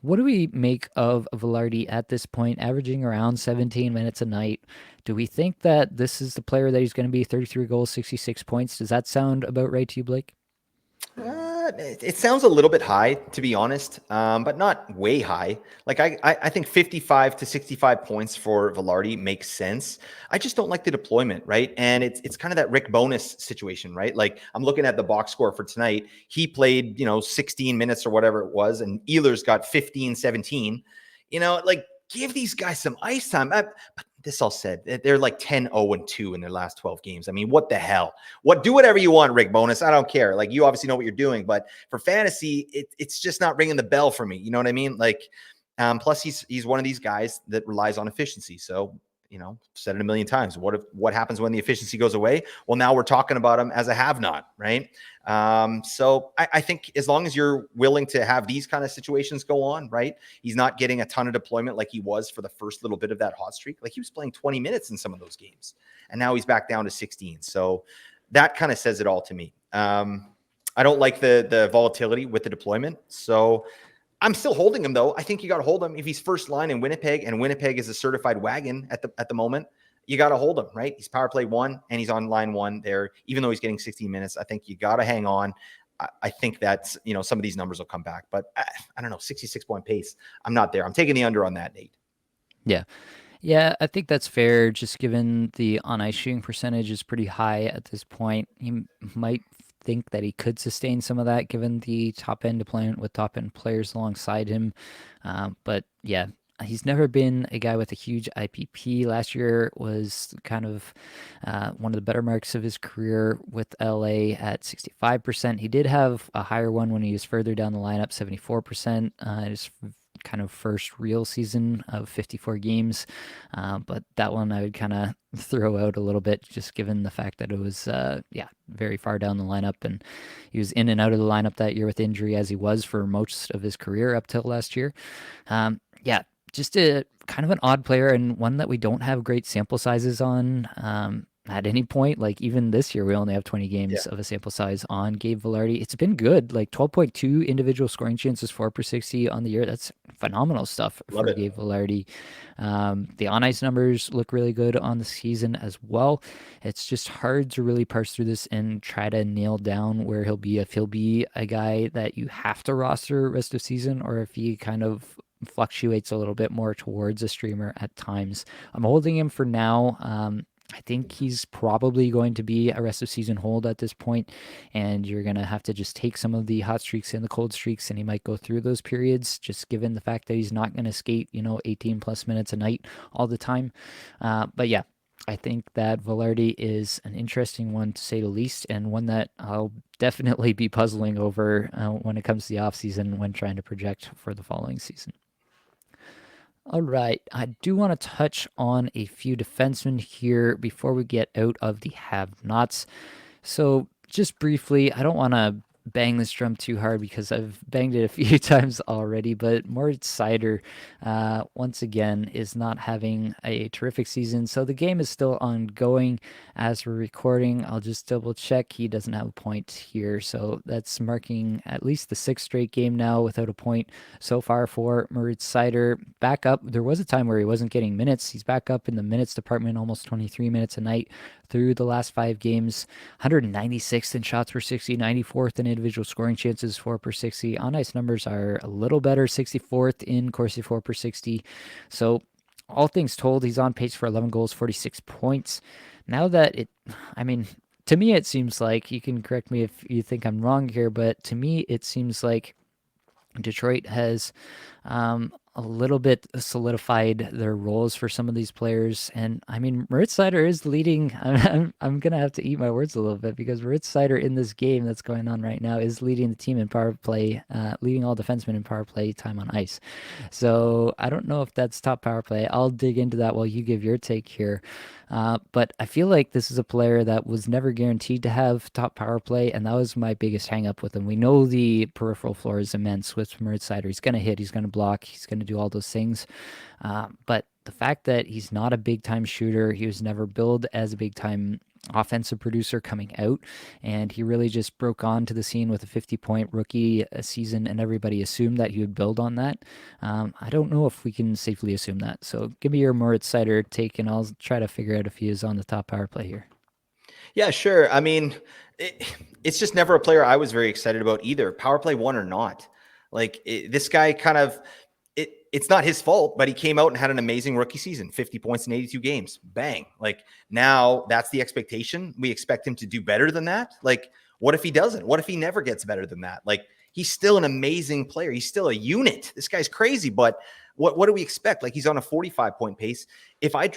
What do we make of Velarde at this point, averaging around 17 minutes a night? Do we think that this is the player that he's going to be? 33 goals, 66 points. Does that sound about right to you, Blake? It sounds a little bit high, to be honest, but not way high. Like I think 55 to 65 points for Velarde makes sense. I just don't like the deployment, right? And it's kind of that Rick Bonus situation, right? Like I'm looking at the box score for tonight. He played, 16 minutes or whatever it was, and Ehlers got 15, 17. Like give these guys some ice time. But this all said, they're like 10-0-2 in their last 12 games. I mean, what the hell? Do whatever you want, Rick Bonus. I don't care. Like you obviously know what you're doing, but for fantasy, it's just not ringing the bell for me. You know what I mean? Like, plus he's one of these guys that relies on efficiency. So said it a million times. What happens when the efficiency goes away? Well, now we're talking about him as a have-not, right? So I think as long as you're willing to have these kind of situations go on, right? He's not getting a ton of deployment like he was for the first little bit of that hot streak. Like he was playing 20 minutes in some of those games, and now he's back down to 16. So that kind of says it all to me. I don't like the volatility with the deployment. So I'm still holding him though. I think you got to hold him if he's first line in Winnipeg, and Winnipeg is a certified wagon at the moment. You got to hold him, right? He's power play 1 and he's on line 1 there. Even though he's getting 16 minutes, I think you got to hang on. I think that's some of these numbers will come back, but I don't know, 66-point pace. I'm not there. I'm taking the under on that, Nate. Yeah. Yeah, I think that's fair, just given the on ice shooting percentage is pretty high at this point. He might think that he could sustain some of that given the top end deployment with top end players alongside him. But yeah, he's never been a guy with a huge IPP. Last year was kind of one of the better marks of his career with LA at 65%. He did have a higher one when he was further down the lineup, 74%. His kind of first real season of 54 games. But that one I would kind of throw out a little bit, just given the fact that it was, very far down the lineup. And he was in and out of the lineup that year with injury, as he was for most of his career up till last year. Yeah, just a kind of an odd player, and one that we don't have great sample sizes on. At any point, like even this year, we only have 20 Yeah, games of a sample size on Gabe Velarde. It's been good, like 12.2 individual scoring chances, 4 per 60 on the year. That's phenomenal stuff love for it. Gabe Velarde. The on ice numbers look really good on the season as well. It's just hard to really parse through this and try to nail down where he'll be, if he'll be a guy that you have to roster rest of season, or if he kind of fluctuates a little bit more towards a streamer at times. I'm holding him for now. I think he's probably going to be a rest of season hold at this point, and you're going to have to just take some of the hot streaks and the cold streaks, and he might go through those periods, just given the fact that he's not going to skate, 18 plus minutes a night all the time. But yeah, I think that Velarde is an interesting one to say the least, and one that I'll definitely be puzzling over when it comes to the offseason when trying to project for the following season. All right. I do want to touch on a few defensemen here before we get out of the have nots. So, just briefly, I don't want to bang this drum too hard because I've banged it a few times already, but Moritz Seider, once again, is not having a terrific season. So the game is still ongoing as we're recording. I'll just double check. He doesn't have a point here. So that's marking at least the sixth straight game now without a point so far for Moritz Seider. Back up. There was a time where he wasn't getting minutes. He's back up in the minutes department, almost 23 minutes a night through the last 5 games. 196th in shots per 60, 94th in individual scoring chances, 4 per 60. On ice numbers are a little better, 64th in Corsi, 4 per 60. So, all things told, he's on pace for 11 goals, 46 points. Now that I mean, to me, it seems like, you can correct me if you think I'm wrong here, but to me, it seems like Detroit has a little bit solidified their roles for some of these players. And I mean, Moritz Seider is leading. I'm going to have to eat my words a little bit because Moritz Seider in this game that's going on right now is leading the team in power play, leading all defensemen in power play time on ice. So I don't know if that's top power play. I'll dig into that while you give your take here. But I feel like this is a player that was never guaranteed to have top power play, and that was my biggest hang up with him. We know the peripheral floor is immense with Moritz Seider. He's going to hit, he's going to block, he's going to do all those things. But the fact that he's not a big time shooter, he was never billed as a big time offensive producer coming out, and he really just broke onto the scene with a 50-point rookie season, and everybody assumed that he would build on that. I don't know if we can safely assume that. So give me your Moritz Seider take, and I'll try to figure out if he is on the top power play here. Yeah, sure. I mean, it's just never a player I was very excited about either, power play one or not. Like this guy kind of, it's not his fault, but he came out and had an amazing rookie season, 50 points in 82 games. Bang. Like now that's the expectation. We expect him to do better than that. Like, what if he doesn't? What if he never gets better than that? Like, he's still an amazing player. He's still a unit. This guy's crazy, but what do we expect? Like, he's on a 45-point pace. If I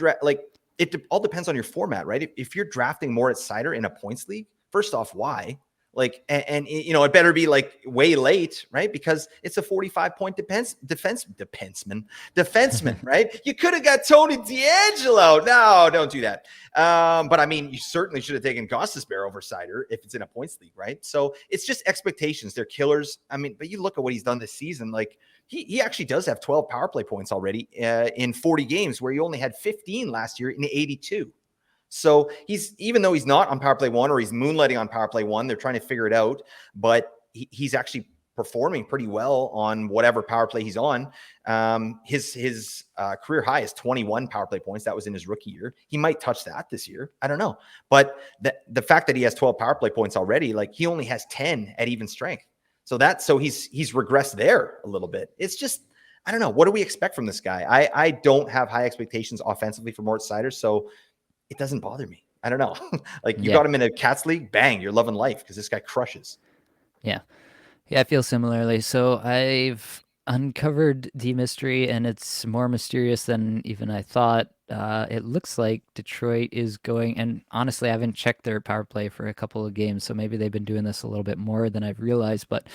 all depends on your format, right? If you're drafting Moritz Seider in a points league, first off, why? Like, and it better be like way late, right? Because it's a 45-point defenseman, right? You could have got Tony DeAngelo. No, don't do that. But I mean, you certainly should have taken Gostisbehere over Seider if it's in a points league, right? So it's just expectations. They're killers. I mean, but you look at what he's done this season. Like, he actually does have 12 power play points already in 40 games, where he only had 15 last year in 82. So even though he's not on power play one, or he's moonlighting on power play one, they're trying to figure it out, but he's actually performing pretty well on whatever power play he's on. His career high is 21 power play points. That was in his rookie year. He might touch that this year. I don't know. But the fact that he has 12 power play points already, like, he only has 10 at even strength. So he's regressed there a little bit. It's just, I don't know. What do we expect from this guy? I don't have high expectations offensively for Moritz Seider, so it doesn't bother me. I don't know. Like, you got him in a Cats league, bang, you're loving life because this guy crushes. Yeah. Yeah, I feel similarly. So I've uncovered the mystery, and it's more mysterious than even I thought. It looks like Detroit is going, and honestly, I haven't checked their power play for a couple of games, so maybe they've been doing this a little bit more than I've realized. But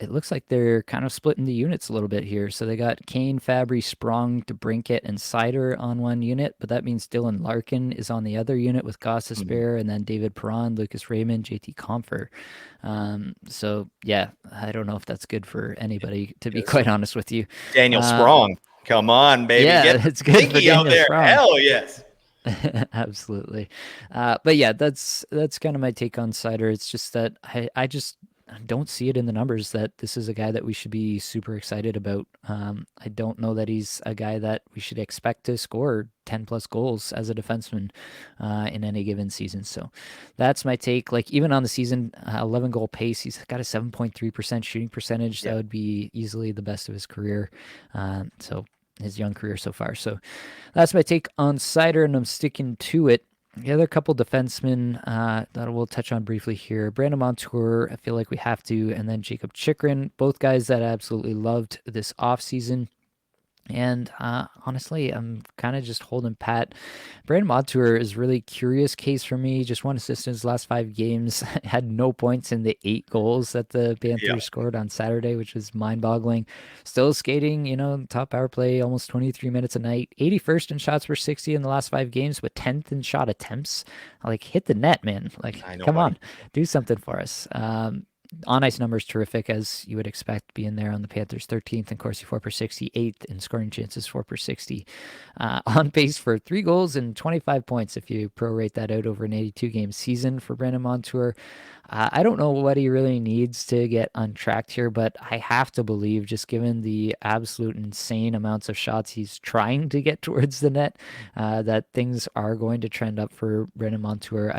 it looks like they're kind of splitting the units a little bit here. So they got Kane, Fabry, Sprong, DeBrincat, and Seider on one unit, but that means Dylan Larkin is on the other unit with Gostisbehere, and then David Perron, Lucas Raymond, JT Compher. So yeah, I don't know if that's good for anybody, to be quite honest with you. Daniel Sprong. Come on, baby. Yeah, Get it's good for out Daniel there. Sprong. Hell yes. Absolutely. But yeah, that's kind of my take on Seider. It's just that I just don't see it in the numbers that this is a guy that we should be super excited about. I don't know that he's a guy that we should expect to score 10 plus goals as a defenseman in any given season. So that's my take. Like, even on the season, 11 goal pace, he's got a 7.3% shooting percentage. That would be easily the best of his career. So his young career so far. So that's my take on Seider, and I'm sticking to it. The other couple defensemen that we'll touch on briefly here, Brandon Montour, I feel like we have to, and then Jacob Chychrun, both guys that I absolutely loved this offseason. And honestly, I'm kind of just holding pat. Brandon Montour is really curious case for me. Just one assist in his last 5 games. Had no points in the 8 goals that the Panthers scored on Saturday, which was mind-boggling. Still skating, top power play, almost 23 minutes a night. 81st in shots per 60 in the last 5 games, but 10th in shot attempts. Like, hit the net, man. Like, come on, do something for us. on ice numbers terrific, as you would expect, being there on the Panthers, 13th in Corsi 4 per 60, 8th in scoring chances 4 per 60. On pace for 3 goals and 25 points if you prorate that out over an 82 game season for Brandon Montour. I don't know what he really needs to get untracked here, but I have to believe, just given the absolute insane amounts of shots he's trying to get towards the net, that things are going to trend up for Brandon Montour.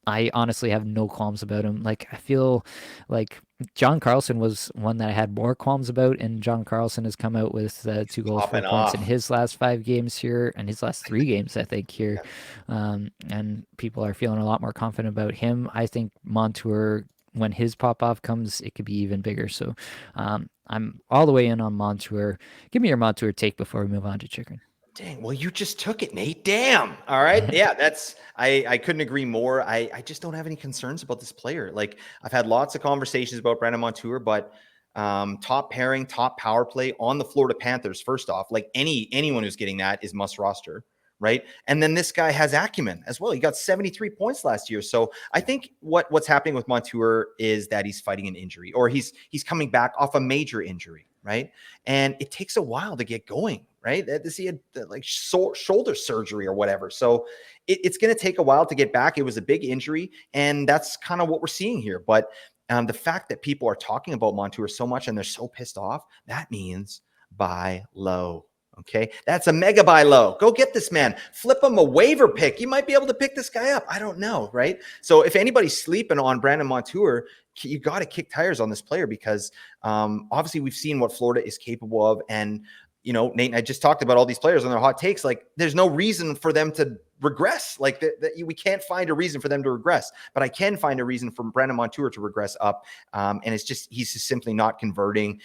I honestly have no qualms about him. Like, I feel like John Carlson was one that I had more qualms about, and John Carlson has come out with 2 goals, Popping 4 points in off. his last 5 games here, and his last 3 games, I think, here. Yeah. And people are feeling a lot more confident about him. I think Montour, when his pop off comes, it could be even bigger. So I'm all the way in on Montour. Give me your Montour take before we move on to Chikrin. Dang, well, you just took it, Nate. Damn. All right. Yeah, that's I couldn't agree more. I just don't have any concerns about this player. Like, I've had lots of conversations about Brandon Montour, but top pairing, top power play on the Florida Panthers, first off, like anyone who's getting that is must roster, right? And then this guy has acumen as well. He got 73 points last year. So I think what's happening with Montour is that he's fighting an injury, or he's coming back off a major injury, right? And it takes a while to get going, right? This he had like shoulder surgery or whatever. So it's going to take a while to get back. It was a big injury, and that's kind of what we're seeing here. But the fact that people are talking about Montour so much and they're so pissed off, that means buy low. Okay, that's a mega buy low. Go get this man. Flip him a waiver pick. You might be able to pick this guy up. I don't know, right? So if anybody's sleeping on Brandon Montour, you got to kick tires on this player, because obviously we've seen what Florida is capable of. And, you know, Nate and I just talked about all these players and their hot takes. Like, there's no reason for them to regress. Like, we can't find a reason for them to regress, but I can find a reason for Brandon Montour to regress up. And it's just, he's just simply not converting.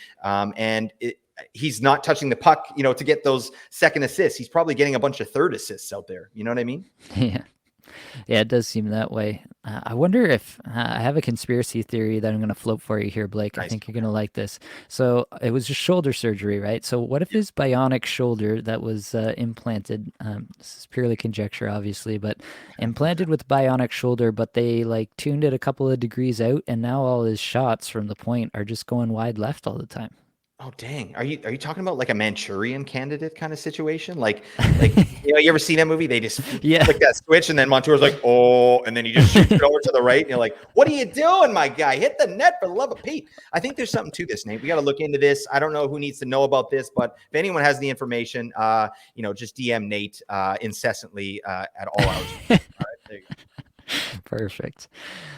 He's not touching the puck, you know, to get those second assists. He's probably getting a bunch of third assists out there. You know what I mean? Yeah. Yeah, it does seem that way. I wonder if I have a conspiracy theory that I'm going to float for you here, Blake. I Nice. think you're going to like this. So it was just shoulder surgery, right? So what if his bionic shoulder that was implanted? This is purely conjecture, obviously, but implanted with bionic shoulder, but they like tuned it a couple of degrees out, and now all his shots from the point are just going wide left all the time. Oh, dang. Are you talking about like a Manchurian Candidate kind of situation? Like you know, you ever seen that movie? They just Yeah. flick that switch, and then Montour's like, oh, and then he just shoots it over to the right, and you're like, what are you doing, my guy? Hit the net for the love of Pete. I think there's something to this, Nate. We got to look into this. I don't know who needs to know about this, but if anyone has the information, you know, just DM Nate incessantly at all hours. All right, there you go. Perfect.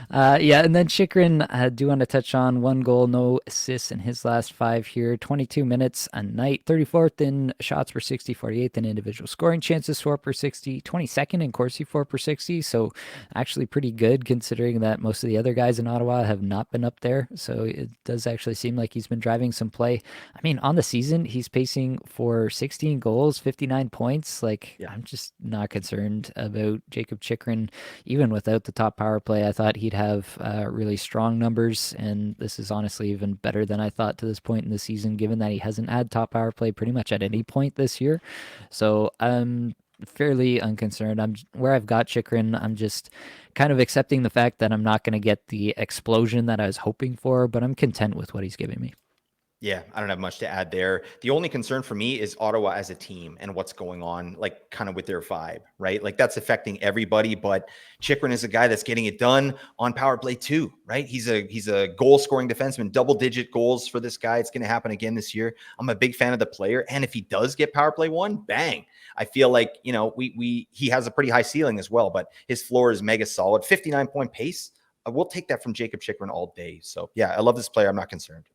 Yeah, and then Chikrin, I do want to touch on 1 goal, no assists in his last 5 here. 22 minutes a night, 34th in shots per 60, 48th in individual scoring chances, 4 per 60, 22nd in Corsi, 4 per 60. So actually pretty good considering that most of the other guys in Ottawa have not been up there. So it does actually seem like he's been driving some play. I mean, on the season, he's pacing for 16 goals, 59 points. Like, Yeah. I'm just not concerned about Jacob Chikrin, even without the top power play. I thought he'd have really strong numbers, and this is honestly even better than I thought to this point in the season, given that he hasn't had top power play pretty much at any point this year. So I'm fairly unconcerned. I'm where I've got Chikrin. I'm just kind of accepting the fact that I'm not going to get the explosion that I was hoping for, but I'm content with what he's giving me. Yeah, I don't have much to add there. The only concern for me is Ottawa as a team and what's going on, like kind of with their vibe, right? Like, that's affecting everybody. But Chikrin is a guy that's getting it done on power play too, right? He's a goal scoring defenseman, double digit goals for this guy. It's going to happen again this year. I'm a big fan of the player, and if he does get power play one, bang! I feel like, you know, he has a pretty high ceiling as well, but his floor is mega solid. 59-point pace. We'll take that from Jacob Chikrin all day. So yeah, I love this player. I'm not concerned.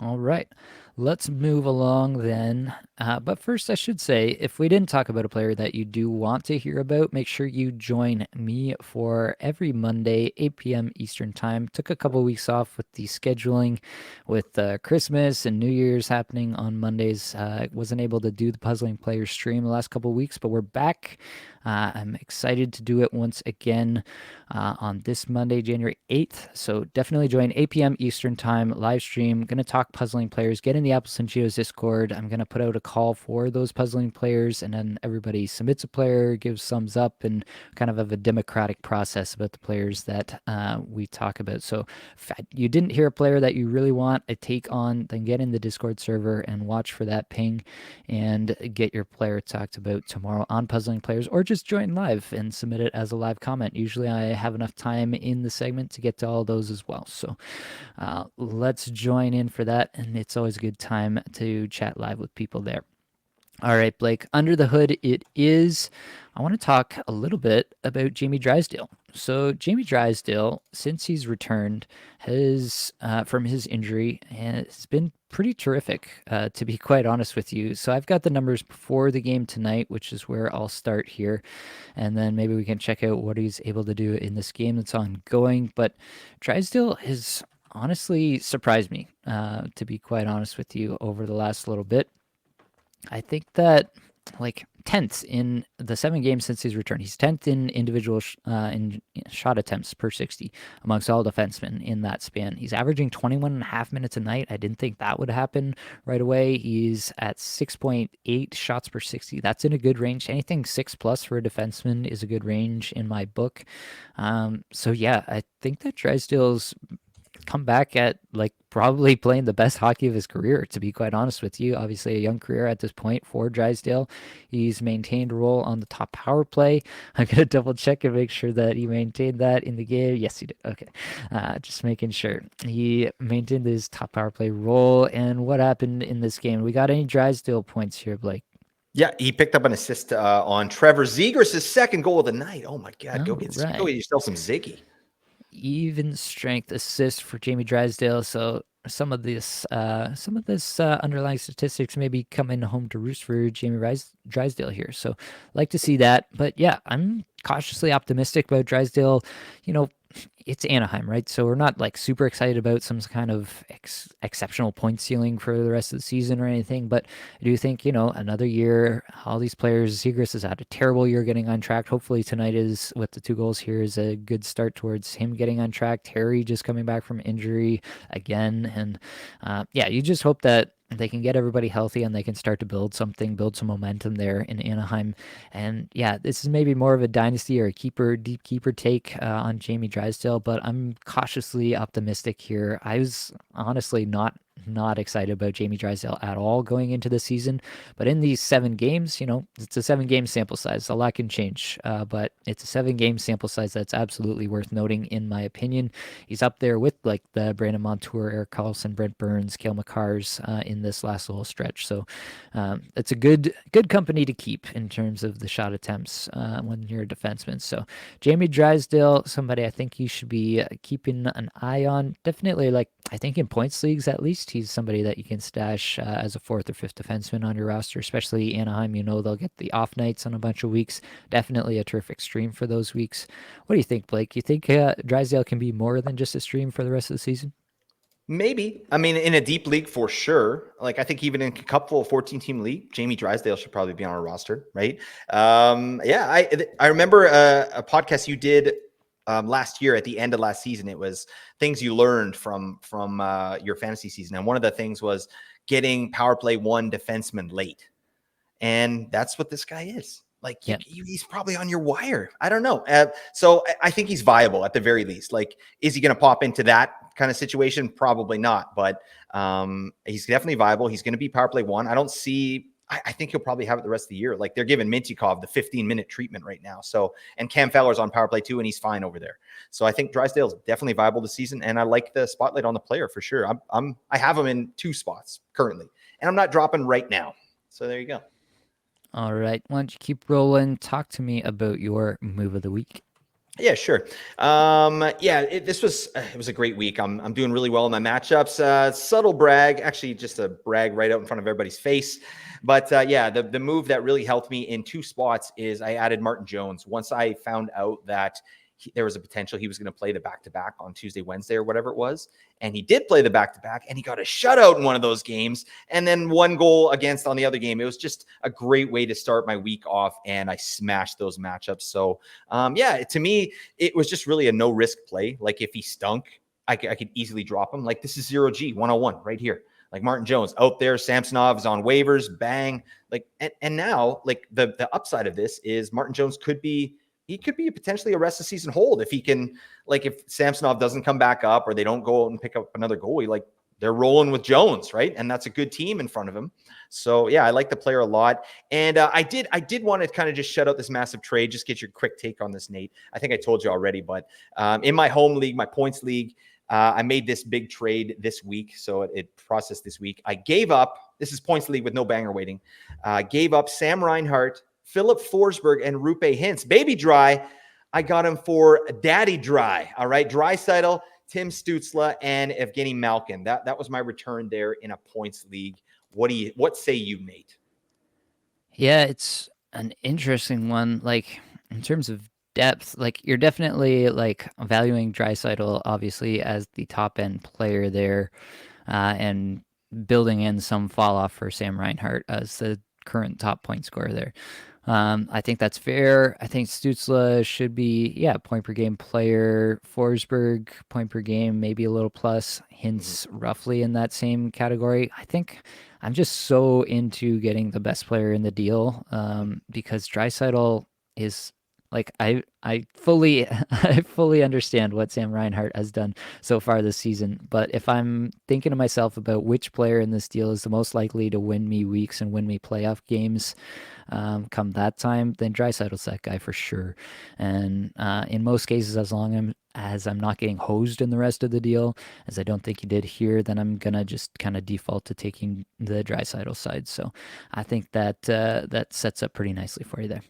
All right, let's move along then. But first, I should say, if we didn't talk about a player that you do want to hear about, make sure you join me for every Monday, 8 p.m. Eastern Time. Took a couple weeks off with the scheduling, with Christmas and New Year's happening on Mondays. Wasn't able to do the Puzzling Players stream the last couple weeks, but we're back. I'm excited to do it once again on this Monday, January 8th. So definitely join 8 p.m. Eastern Time live stream. Going to talk Puzzling Players, get in the the Apples and Geos Discord, I'm going to put out a call for those puzzling players, and then everybody submits a player, gives thumbs up, and kind of have a democratic process about the players that we talk about. So if you didn't hear a player that you really want a take on, then get in the Discord server and watch for that ping and get your player talked about tomorrow on Puzzling Players, or just join live and submit it as a live comment. Usually I have enough time in the segment to get to all those as well. So let's join in for that, and it's always a good time to chat live with people there. All right, Blake, under the hood it is. I want to talk a little bit about Jamie Drysdale. So Jamie Drysdale, since he's returned, has from his injury, has been pretty terrific, to be quite honest with you. So I've got the numbers before the game tonight, which is where I'll start here, and then maybe we can check out what he's able to do in this game that's ongoing. But Drysdale has honestly surprised me, to be quite honest with you, over the last little bit. I think that like 10th in the 7 games since his return. He's 10th in individual in shot attempts per 60 amongst all defensemen in that span. He's averaging 21 and a half minutes a night. I didn't think that would happen right away. He's at 6.8 shots per 60. That's in a good range. Anything 6 plus for a defenseman is a good range in my book. So yeah, I think that Drysdale's come back at like probably playing the best hockey of his career, to be quite honest with you. Obviously a young career at this point for Drysdale. He's maintained a role on the top power play. I'm gonna double check and make sure that he maintained that in the game. Yes, he did. Okay. Just making sure he maintained his top power play role. And what happened in this game? We got any Drysdale points here, Blake? Yeah, he picked up an assist on Trevor Zegras' second goal of the night. Oh my God, go get yourself some Ziggy. Even strength assist for Jamie Drysdale. So some of this underlying statistics may be coming home to roost for Jamie Drysdale here. So like to see that. But yeah, I'm cautiously optimistic about Drysdale. You know, it's Anaheim, right? So we're not like super excited about some kind of exceptional point ceiling for the rest of the season or anything. But I do think, you know, another year, all these players, Zegras has had a terrible year getting on track. Hopefully tonight is, with the 2 goals here, is a good start towards him getting on track. Terry just coming back from injury again. And yeah, you just hope that they can get everybody healthy and they can start to build some momentum there in Anaheim. And yeah, this is maybe more of a dynasty or a deep keeper take on Jamie Drysdale, but I'm cautiously optimistic here. I was honestly not excited about Jamie Drysdale at all going into the season, but in these 7 games, you know, it's a 7-game sample size. A lot can change, but it's a 7-game sample size that's absolutely worth noting, in my opinion. He's up there with like the Brandon Montour, Eric Carlson, Brent Burns, Cale Makars in this last little stretch. So it's a good company to keep in terms of the shot attempts when you're a defenseman. So Jamie Drysdale, somebody I think you should be keeping an eye on. Definitely, like, I think in points leagues at least, he's somebody that you can stash as a 4th or 5th defenseman on your roster, especially Anaheim. You know, they'll get the off nights on a bunch of weeks. Definitely a terrific stream for those weeks. What do you think, Blake? You think Drysdale can be more than just a stream for the rest of the season? Maybe. I mean, in a deep league for sure. Like, I think even in a cupful 14-team league, Jamie Drysdale should probably be on our roster, right? Yeah, I remember a podcast you did last year at the end of last season. It was things you learned from your fantasy season, and one of the things was getting power play 1 defenseman late, and that's what this guy is. Like, Yeah. he's probably on your wire. I don't know. So I think he's viable at the very least. Like, is he going to pop into that kind of situation? Probably not. But he's definitely viable. He's going to be power play 1. I don't see. I think he'll probably have it the rest of the year. Like, they're giving Mintyukov the 15-minute treatment right now. So, and Cam Feller's on power play 2, and he's fine over there. So I think Drysdale's definitely viable this season, and I like the spotlight on the player for sure. I have him in 2 spots currently, and I'm not dropping right now. So there you go. All right. Why don't you keep rolling? Talk to me about your move of the week. Yeah, sure. Yeah, it was a great week. I'm doing really well in my matchups. Subtle brag, actually just a brag right out in front of everybody's face. But yeah, the move that really helped me in 2 spots is I added Martin Jones. Once I found out that there was a potential he was going to play the back-to-back on Tuesday, Wednesday, or whatever it was. And he did play the back-to-back, and he got a shutout in one of those games, and then 1 goal against on the other game. It was just a great way to start my week off, and I smashed those matchups. So, yeah, to me, it was just really a no-risk play. Like, if he stunk, I could easily drop him. Like, this is 0G 101 right here. Like Martin Jones out there, Samsonov is on waivers, bang. Like and now like the upside of this is Martin Jones could be potentially a rest of season hold if he can, like if Samsonov doesn't come back up or they don't go out and pick up another goalie, like they're rolling with Jones, right? And that's a good team in front of him. So yeah, I like the player a lot. And I did want to kind of just shut out this massive trade, just get your quick take on this, Nate. I think I told you already, but in my home league, my points league, I made this big trade this week. So it processed this week. I gave up, this is points league with no banger waiting, gave up Sam Reinhart, Philip Forsberg, and Rupe Hintz. Baby Dry, I got him for Daddy Dry. All right, Draisaitl, Tim Stützle, and Evgeny Malkin. That was my return there in a points league. What say you, Nate? Yeah, it's an interesting one. Like in terms of depth, like you're definitely like valuing Draisaitl obviously as the top end player there, and building in some fall off for Sam Reinhart as the current top point scorer there. I think that's fair. I think Stützle should be, yeah, point per game player. Forsberg, point per game, maybe a little plus. Hints roughly in that same category. I think I'm just so into getting the best player in the deal, because Draisaitl is like I fully I fully understand what Sam Reinhart has done so far this season. But if I'm thinking to myself about which player in this deal is the most likely to win me weeks and win me playoff games, come that time, then Draisaitl's that guy for sure. And in most cases, as long as I'm not getting hosed in the rest of the deal, as I don't think he did here, then I'm gonna just kind of default to taking the Draisaitl side. So I think that that sets up pretty nicely for you there.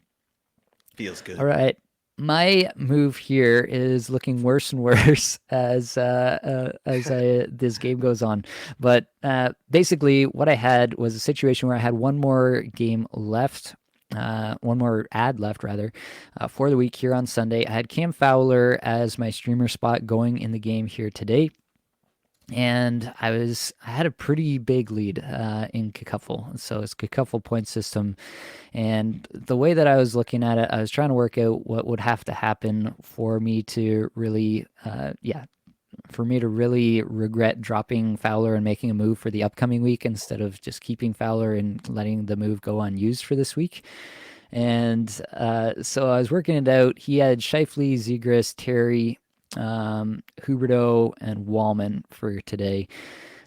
Feels All good. right. My move here is looking worse and worse as this game goes on. But basically, what I had was a situation where I had one more game left, one more ad left rather, for the week here on Sunday. I had Cam Fowler as my streamer spot going in the game here today. And I had a pretty big lead in Cacuffle. So it's Cacuffle point system. And the way that I was looking at it, I was trying to work out what would have to happen for me to really, for me to really regret dropping Fowler and making a move for the upcoming week instead of just keeping Fowler and letting the move go unused for this week. And so I was working it out. He had Scheifele, Zegras, Terry, Huberto, and Wallman for today.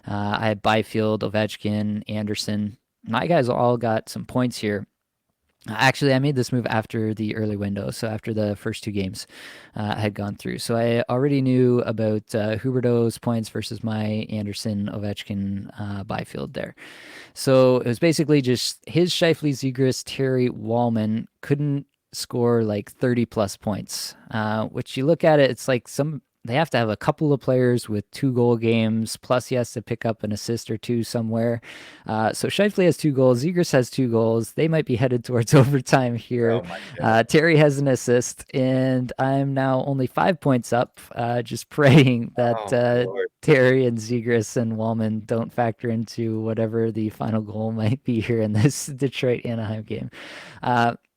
I had Byfield, Ovechkin, Anderson. My guys all got some points here. Actually, I made this move after the early window, so after the first two games had gone through. So I already knew about Huberto's points versus my Anderson, Ovechkin, Byfield there. So it was basically just his Scheifele, Zegras, Terry, Wallman couldn't score like 30 plus points, which you look at it, it's like they have to have a couple of players with 2 goal games, plus he has to pick up an assist or two somewhere. So Scheifele has 2 goals, Zegras has 2 goals. They might be headed towards overtime here. Oh my goodness. Terry has an assist, and I'm now only 5 points up, just praying Oh that my Lord. Terry and Zegras and Wallman don't factor into whatever the final goal might be here in this Detroit Anaheim game.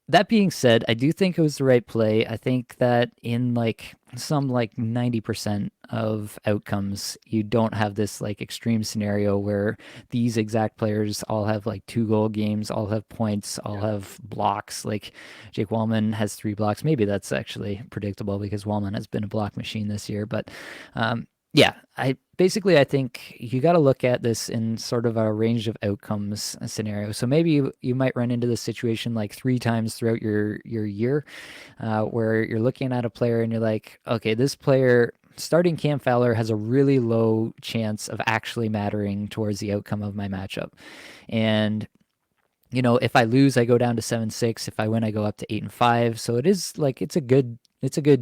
That being said, I do think it was the right play. I think that in like some like 90% of outcomes, you don't have this like extreme scenario where these exact players all have like 2 goal games, all have points, all have blocks. Like Jake Wallman has 3 blocks. Maybe that's actually predictable because Wallman has been a block machine this year. But yeah, I think you got to look at this in sort of a range of outcomes scenario. So maybe you might run into this situation like 3 times throughout your year, where you're looking at a player and you're like, okay, this player starting Cam Fowler has a really low chance of actually mattering towards the outcome of my matchup, and if I lose, I go down to 7-6. If I win, I go up to 8-5. So it is like it's a good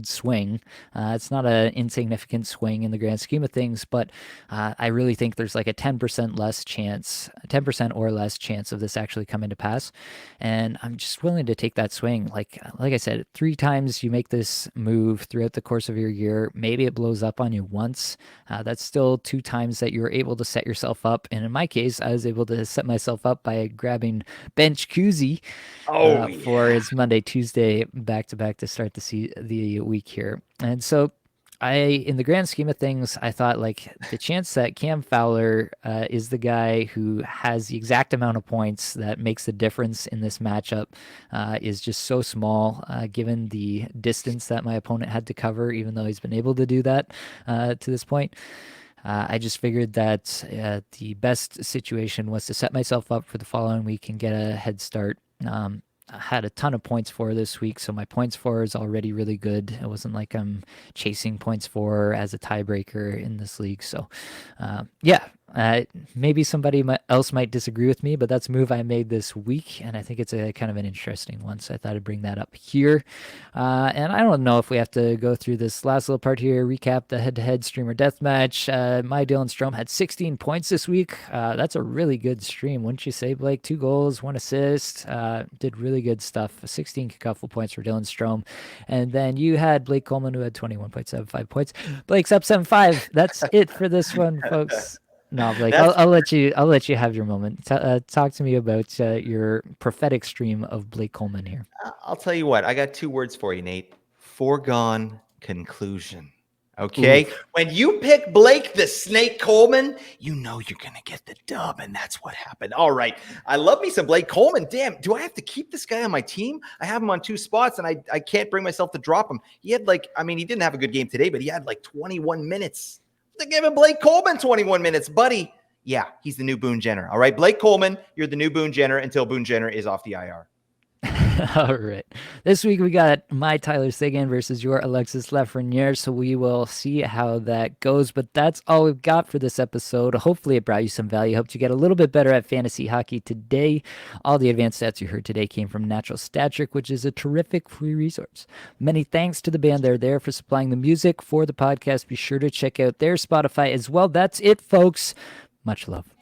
swing. It's not an insignificant swing in the grand scheme of things, but I really think there's like a 10% less chance, 10% or less chance of this actually coming to pass. And I'm just willing to take that swing. Like I said, 3 times you make this move throughout the course of your year. Maybe it blows up on you once. That's still 2 times that you're able to set yourself up. And in my case, I was able to set myself up by grabbing bench Kuzi Oh for yeah. his Monday, Tuesday back to back to start the week here. And so in the grand scheme of things, I thought like the chance that Cam Fowler is the guy who has the exact amount of points that makes the difference in this matchup is just so small, given the distance that my opponent had to cover, even though he's been able to do that to this point. I just figured that the best situation was to set myself up for the following week and get a head start. I had a ton of points for this week, so my points for is already really good. It wasn't like I'm chasing points for as a tiebreaker in this league. So, yeah, maybe somebody else might disagree with me, but that's a move I made this week, and I think it's a kind of an interesting one. So I thought I'd bring that up here. And I don't know if we have to go through this last little part here, recap the head-to-head streamer deathmatch. My Dylan Strome had 16 points this week. That's a really good stream, wouldn't you say, Blake? 2 goals, 1 assist. Did really good stuff. 16 kickoff points for Dylan Strome. And then you had Blake Coleman, who had 21.75 points. Blake's up 7-5. That's it for this one, folks. No, Blake, That's I'll let you have your moment. Talk to me about your prophetic stream of Blake Coleman here. I'll tell you what, I got 2 words for you, Nate. Foregone conclusion. Okay? Oof. When you pick Blake the Snake Coleman, you know you're going to get the dub, and that's what happened. All right. I love me some Blake Coleman. Damn, do I have to keep this guy on my team? I have him on 2 spots, and I can't bring myself to drop him. He had he didn't have a good game today, but he had 21 minutes. They're giving Blake Coleman 21 minutes, buddy. Yeah, he's the new Boone Jenner. All right, Blake Coleman, you're the new Boone Jenner until Boone Jenner is off the IR. All right. This week we got my Tyler Seguin versus your Alexis Lafreniere, so we will see how that goes. But that's all we've got for this episode. Hopefully it brought you some value. Hope you get a little bit better at fantasy hockey today. All the advanced stats you heard today came from Natural Stat Trick, which is a terrific free resource. Many thanks to the band They're There for supplying the music for the podcast. Be sure to check out their Spotify as well. That's it, folks. Much love.